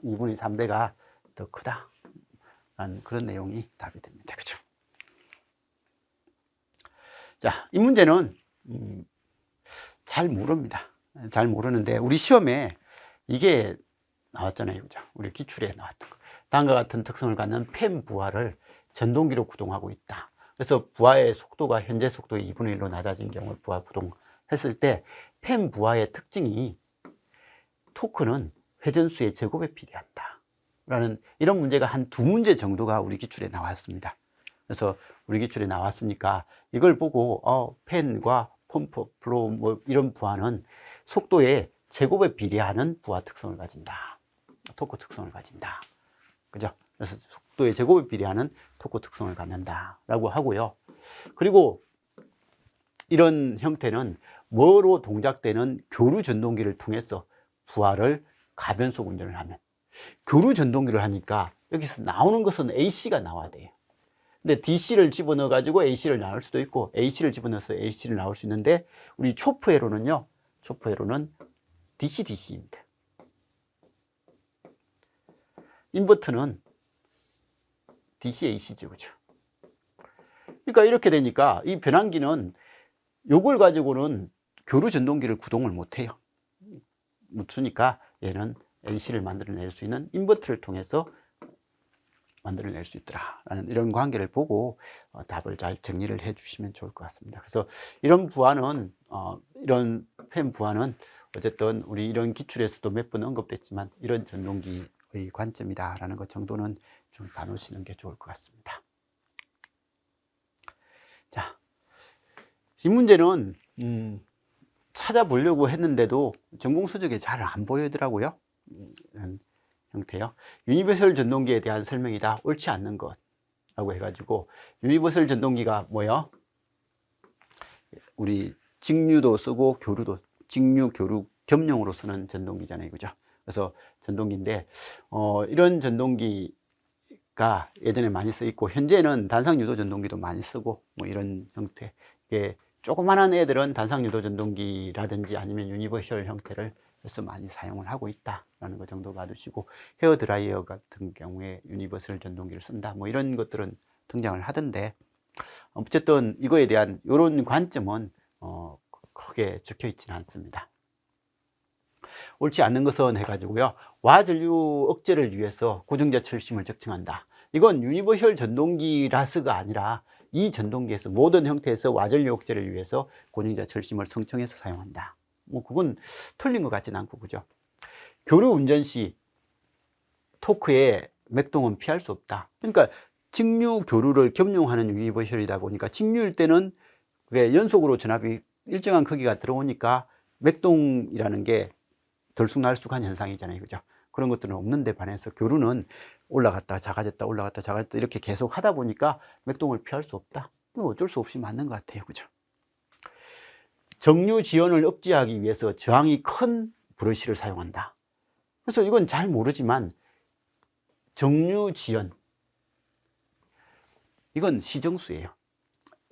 2분의 3배가 더 크다 라는 그런 내용이 답이 됩니다. 그죠? 자, 이 문제는 잘 모릅니다. 잘 모르는데 우리 시험에 이게 나왔잖아요. 그죠? 우리 기출에 나왔던 거. 다음과 같은 특성을 갖는 펜 부하를 전동기로 구동하고 있다. 그래서 부하의 속도가 현재 속도의 2분의 1로 낮아진 경우 부하 구동했을 때 펜 부하의 특징이 토크는 회전수의 제곱에 비례한다 라는 이런 문제가 한 2문제 정도가 우리 기출에 나왔습니다. 그래서 우리 기출에 나왔으니까 이걸 보고 펜과 펌프, 플로우 뭐 이런 부하는 속도의 제곱에 비례하는 부하 특성을 가진다. 토크 특성을 가진다. 그죠? 그래서 속도의 제곱에 비례하는 토크 특성을 갖는다 라고 하고요. 그리고 이런 형태는 뭐로 동작되는 교류 전동기를 통해서 부하를 가변속 운전을 하면, 교류 전동기를 하니까 여기서 나오는 것은 AC가 나와야 돼요. 근데 DC를 집어넣어 가지고 AC를 나올 수도 있고 AC를 집어넣어서 AC를 나올 수 있는데 우리 초프회로는요, 초프회로는 DC-DC입니다. 인버터는 DC-AC죠. 그죠? 그러니까 이렇게 되니까 이 변환기는 요걸 가지고는 교류 전동기를 구동을 못 해요. 묻으니까 얘는 AC를 만들어낼 수 있는 인버터를 통해서 만들어낼 수 있더라 라는 이런 관계를 보고 답을 잘 정리를 해 주시면 좋을 것 같습니다. 그래서 이런 부하는 이런 펜 부하는 어쨌든 우리 이런 기출에서도 몇 번 언급됐지만 이런 전동기의 관점이다 라는 것 정도는 좀 봐놓으시는 게 좋을 것 같습니다. 자, 이 문제는 찾아보려고 했는데도 전공서적에 잘 안 보이더라고요. 이런 형태요. 유니버설 전동기에 대한 설명이다. 옳지 않는 것라고 해가지고, 유니버설 전동기가 뭐요? 우리 직류도 쓰고 교류도, 직류, 교류 겸용으로 쓰는 전동기잖아요. 그죠? 그래서 전동기인데, 이런 전동기가 예전에 많이 쓰였고, 현재는 단상 유도 전동기도 많이 쓰고, 뭐 이런 형태. 이게 조그만한 애들은 단상 유도 전동기라든지 아니면 유니버설 형태를 그래서 많이 사용을 하고 있다라는 것 정도 봐두시고, 헤어 드라이어 같은 경우에 유니버설 전동기를 쓴다 뭐 이런 것들은 등장을 하던데, 어쨌든 이거에 대한 이런 관점은 크게 적혀 있지는 않습니다. 옳지 않는 것은 해가지고요, 와전류 억제를 위해서 고정자 철심을 적층한다. 이건 유니버설 전동기라서가 아니라 이 전동기에서 모든 형태에서 와전류 억제를 위해서 고정자 철심을 성청해서 사용한다. 뭐 그건 틀린 것 같지는 않고, 그죠? 교류 운전 시 토크의 맥동은 피할 수 없다. 그러니까 직류 교류를 겸용하는 유니버설이다 보니까 직류일 때는 그게 연속으로 전압이 일정한 크기가 들어오니까 맥동이라는 게 들쑥날쑥한 현상이잖아요. 그죠? 그런 것들은 없는데 반해서 교류는 올라갔다 작아졌다 올라갔다 작아졌다 이렇게 계속 하다 보니까 맥동을 피할 수 없다. 어쩔 수 없이 맞는 것 같아요. 그죠? 정류 지연을 억제하기 위해서 저항이 큰 브러쉬를 사용한다. 그래서 이건 잘 모르지만 정류 지연, 이건 시정수예요.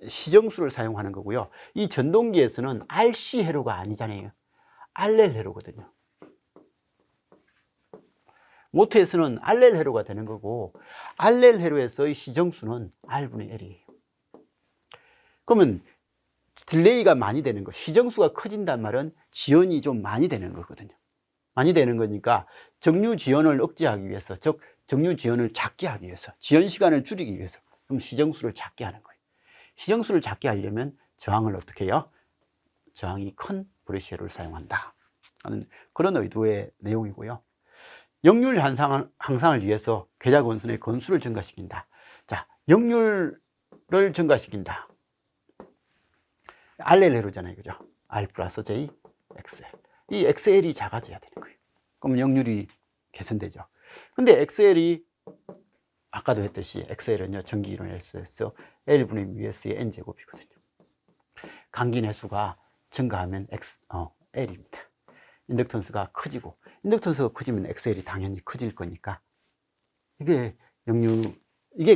시정수를 사용하는 거고요. 이 전동기에서는 RC 회로가 아니잖아요. RL 회로거든요. 모터에서는 RL 회로가 되는 거고, RL 회로에서의 시정수는 R분의 L이에요. 그러면 딜레이가 많이 되는 거, 시정수가 커진단 말은 지연이 좀 많이 되는 거거든요. 많이 되는 거니까 정류 지연을 억제하기 위해서, 즉 정류 지연을 작게 하기 위해서, 지연 시간을 줄이기 위해서 그럼 시정수를 작게 하는 거예요. 시정수를 작게 하려면 저항을 어떻게 해요? 저항이 큰 브러쉬를 사용한다 하는 그런 의도의 내용이고요. 역률 향상을 위해서 궤자 건선의 건수를 증가시킨다. 자, 역률을 증가시킨다. RL회로잖아요. 그죠? R 플러스 J, XL. 이 XL이 작아져야 되는 거예요. 그럼 역률이 개선되죠. 근데 XL이 아까도 했듯이 XL은요, 전기 이론에서 L분의 μS의 N제곱이거든요. 강긴 횟수가 증가하면 L입니다. 인덕턴스가 커지고, 인덕턴스가 커지면 XL이 당연히 커질 거니까, 이게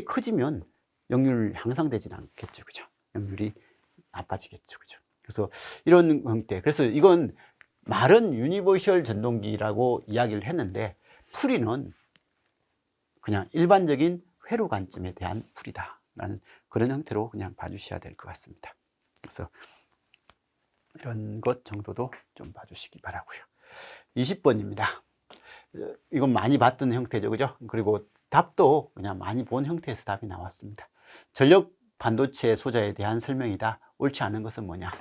커지면 역률 향상되지는 않겠죠. 그죠? 역률이 나빠지겠죠. 그죠? 그래서 이런 형태. 그래서 이건 말은 유니버설 전동기라고 이야기를 했는데, 풀이는 그냥 일반적인 회로 관점에 대한 풀이다 라는 그런 형태로 그냥 봐주셔야 될 것 같습니다. 그래서 이런 것 정도도 좀 봐주시기 바라고요. 20번입니다. 이건 많이 봤던 형태죠, 그죠? 그리고 답도 그냥 많이 본 형태에서 답이 나왔습니다. 전력 반도체 소자에 대한 설명이다. 옳지 않은 것은 뭐냐?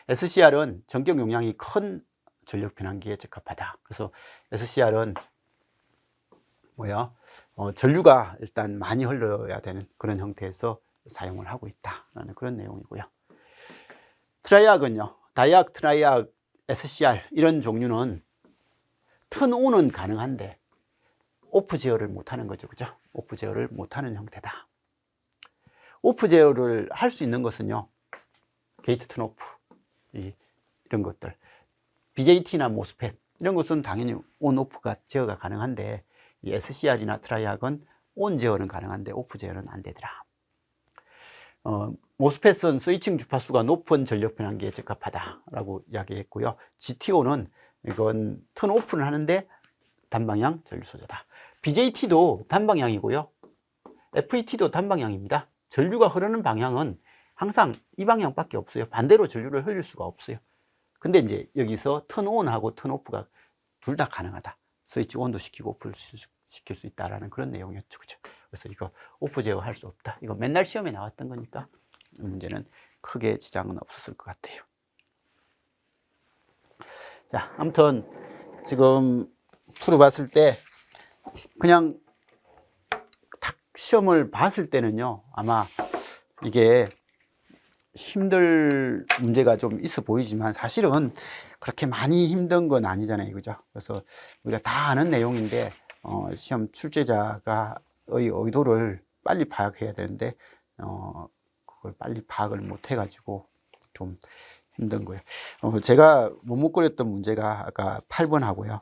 SCR은 전격 용량이 큰 전력 변환기에 적합하다. 그래서 SCR은 뭐야? 전류가 일단 많이 흘러야 되는 그런 형태에서 사용을 하고 있다라는 그런 내용이고요. 트라이악은요, 다이악, 트라이악, SCR 이런 종류는 턴온은 가능한데 오프 제어를 못하는 거죠, 그죠? 오프 제어를 못하는 형태다. 오프 제어를 할 수 있는 것은요, 게이트 턴 오프 이런 것들, BJT나 모스펫 이런 것은 당연히 온 오프가 제어가 가능한데 이 SCR이나 트라이악은 온 제어는 가능한데 오프 제어는 안 되더라. 모스펫은 스위칭 주파수가 높은 전력 변환기에 적합하다라고 이야기했고요. GTO는 이건 턴 오프는 하는데 단방향 전류 소자다. BJT도 단방향이고요. FET도 단방향입니다. 전류가 흐르는 방향은 항상 이 방향밖에 없어요. 반대로 전류를 흘릴 수가 없어요. 근데 이제 여기서 턴 온하고 턴 오프가 둘 다 가능하다. 스위치 온도 시키고 오프를 시킬 수 있다라는 그런 내용이었죠. 그죠? 그래서 이거 오프 제어 할 수 없다. 이거 맨날 시험에 나왔던 거니까 문제는 크게 지장은 없었을 것 같아요. 자, 아무튼 지금 풀어봤을 때 그냥 딱 시험을 봤을 때는요, 아마 이게 힘들 문제가 좀 있어 보이지만 사실은 그렇게 많이 힘든 건 아니잖아요, 그죠? 그래서 우리가 다 아는 내용인데 시험 출제자가 의도를 빨리 파악해야 되는데 그걸 빨리 파악을 못 해가지고 좀 힘든 거예요. 제가 머뭇거렸던 문제가 아까 8번 하고요,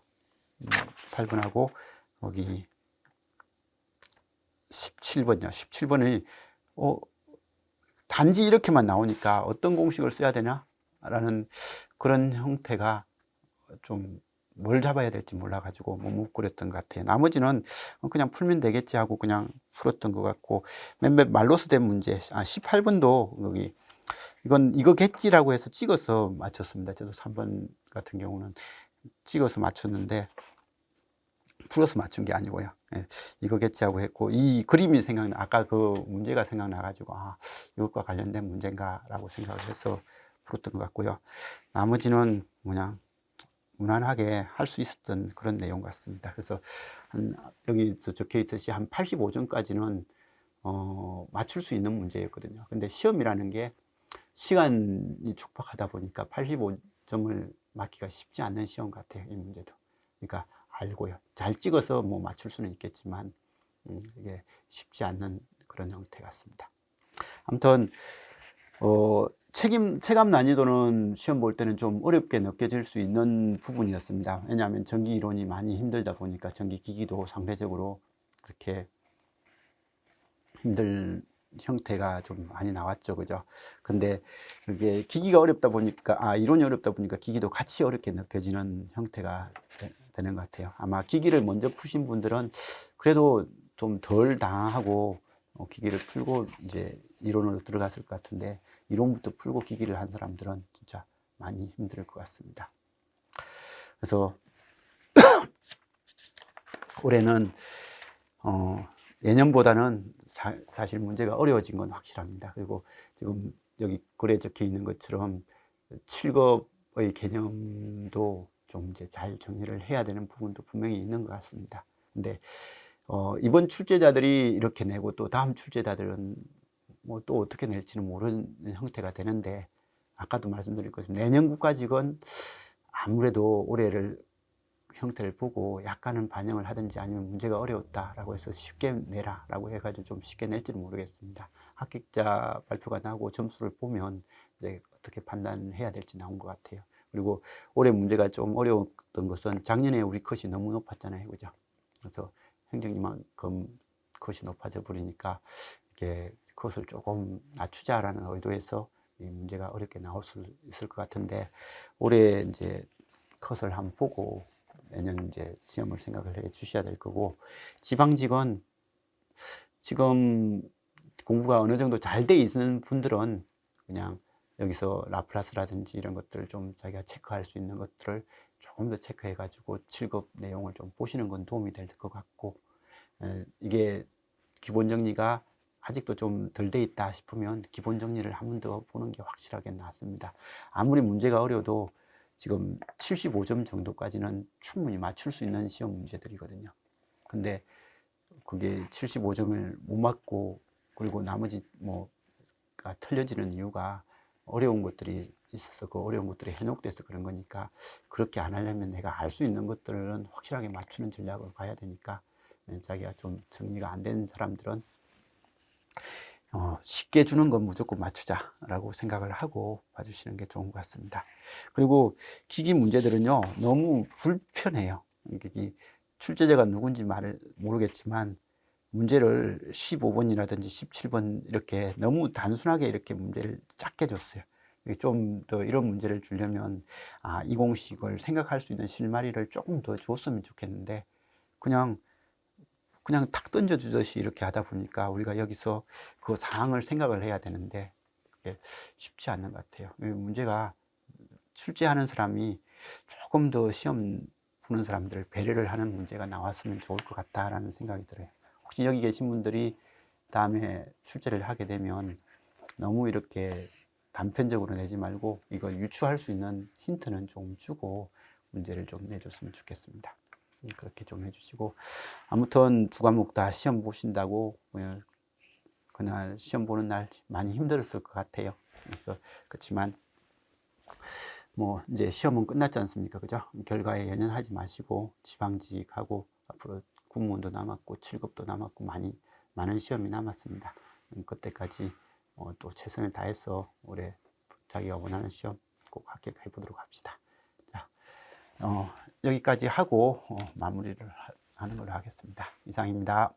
8번하고 여기 17번이요. 17번이 단지 이렇게만 나오니까 어떤 공식을 써야 되나? 라는 그런 형태가 좀 뭘 잡아야 될지 몰라가지고 머뭇거렸던 것 같아요. 나머지는 그냥 풀면 되겠지 하고 그냥 풀었던 것 같고, 몇몇 말로서 된 문제, 18번도 여기 이건 이거겠지라고 해서 찍어서 맞췄습니다. 저도 3번 같은 경우는 찍어서 맞췄는데 풀어서 맞춘 게 아니고요. 이거겠지 하고 했고, 이 그림이 생각나, 아까 그 문제가 생각나가지고, 이것과 관련된 문제인가 라고 생각을 해서 풀었던 것 같고요. 나머지는 그냥 무난하게 할 수 있었던 그런 내용 같습니다. 그래서 여기 적혀 있듯이 한 85점까지는 맞출 수 있는 문제였거든요. 근데 시험이라는 게 시간이 촉박하다 보니까 85점을 맞기가 쉽지 않는 시험 같아요, 이 문제도. 그러니까 알고요. 잘 찍어서 뭐 맞출 수는 있겠지만 이게 쉽지 않는 그런 형태 같습니다. 아무튼 체감 난이도는 시험 볼 때는 좀 어렵게 느껴질 수 있는 부분이었습니다. 왜냐하면 전기 이론이 많이 힘들다 보니까 전기 기기도 상대적으로 그렇게 힘들 형태가 좀 많이 나왔죠, 그죠? 근데 이게 기기가 어렵다 보니까, 이론이 어렵다 보니까 기기도 같이 어렵게 느껴지는 형태가 되는 것 같아요. 아마 기기를 먼저 푸신 분들은 그래도 좀 덜 당하고 기기를 풀고 이제 이론으로 들어갔을 것 같은데, 이론부터 풀고 기기를 한 사람들은 진짜 많이 힘들 것 같습니다. 그래서 올해는 예년보다는 사실 문제가 어려워진 건 확실합니다. 그리고 지금 여기 글에 적혀 있는 것처럼 7급의 개념도 좀 이제 잘 정리를 해야 되는 부분도 분명히 있는 것 같습니다. 근데 이번 출제자들이 이렇게 내고 또 다음 출제자들은 뭐 또 어떻게 낼지는 모르는 형태가 되는데, 아까도 말씀드린 것처럼 내년 국가직은 아무래도 올해를 형태를 보고 약간은 반영을 하든지 아니면 문제가 어려웠다라고 해서 쉽게 내라 라고 해가지고 좀 쉽게 낼지는 모르겠습니다. 합격자 발표가 나고 점수를 보면 이제 어떻게 판단해야 될지 나온 것 같아요. 그리고 올해 문제가 좀 어려웠던 것은 작년에 우리 컷이 너무 높았잖아요, 그죠? 그래서 행정이만큼 컷이 높아져 버리니까 이게 컷을 조금 낮추자라는 의도에서 이 문제가 어렵게 나올 수 있을 것 같은데, 올해 이제 컷을 한번 보고 내년 이제 시험을 생각을 해 주셔야 될 거고, 지방직은 지금 공부가 어느 정도 잘 돼 있는 분들은 그냥 여기서 라플라스라든지 이런 것들을 좀 자기가 체크할 수 있는 것들을 조금 더 체크해 가지고 7급 내용을 좀 보시는 건 도움이 될 것 같고, 이게 기본 정리가 아직도 좀 덜 돼 있다 싶으면 기본 정리를 한 번 더 보는 게 확실하게 낫습니다. 아무리 문제가 어려도 지금 75점 정도까지는 충분히 맞출 수 있는 시험 문제들이거든요. 근데 그게 75점을 못 맞고 그리고 나머지 뭐가 틀려지는 이유가 어려운 것들이 있어서 그 어려운 것들이 현혹돼서 그런 거니까, 그렇게 안 하려면 내가 알 수 있는 것들은 확실하게 맞추는 전략으로 가야 되니까, 자기가 좀 정리가 안 되는 사람들은 쉽게 주는 건 무조건 맞추자라고 생각을 하고 봐주시는 게 좋은 것 같습니다. 그리고 기기 문제들은요, 너무 불편해요. 이 출제자가 누군지 말을 모르겠지만 문제를 15번이라든지 17번 이렇게 너무 단순하게 이렇게 문제를 작게 줬어요. 좀 더 이런 문제를 주려면 이 공식을 생각할 수 있는 실마리를 조금 더 줬으면 좋겠는데, 그냥 탁 던져주듯이 이렇게 하다 보니까 우리가 여기서 그 상황을 생각을 해야 되는데 그게 쉽지 않는 것 같아요. 문제가 출제하는 사람이 조금 더 시험 보는 사람들을 배려를 하는 문제가 나왔으면 좋을 것 같다라는 생각이 들어요. 혹시 여기 계신 분들이 다음에 출제를 하게 되면 너무 이렇게 단편적으로 내지 말고 이걸 유추할 수 있는 힌트는 좀 주고 문제를 좀 내줬으면 좋겠습니다. 그렇게 좀 해주시고, 아무튼 두 과목 다 시험 보신다고 그날 시험 보는 날 많이 힘들었을 것 같아요. 그래서 그렇지만 뭐 이제 시험은 끝났지 않습니까? 그죠? 결과에 연연하지 마시고 지방직하고 앞으로 군무원도 남았고 7급도 남았고 많은 시험이 남았습니다. 그때까지 또 최선을 다해서 올해 자기가 원하는 시험 꼭 합격해 보도록 합시다. 자, 여기까지 하고 마무리를 하는 걸로 하겠습니다. 이상입니다.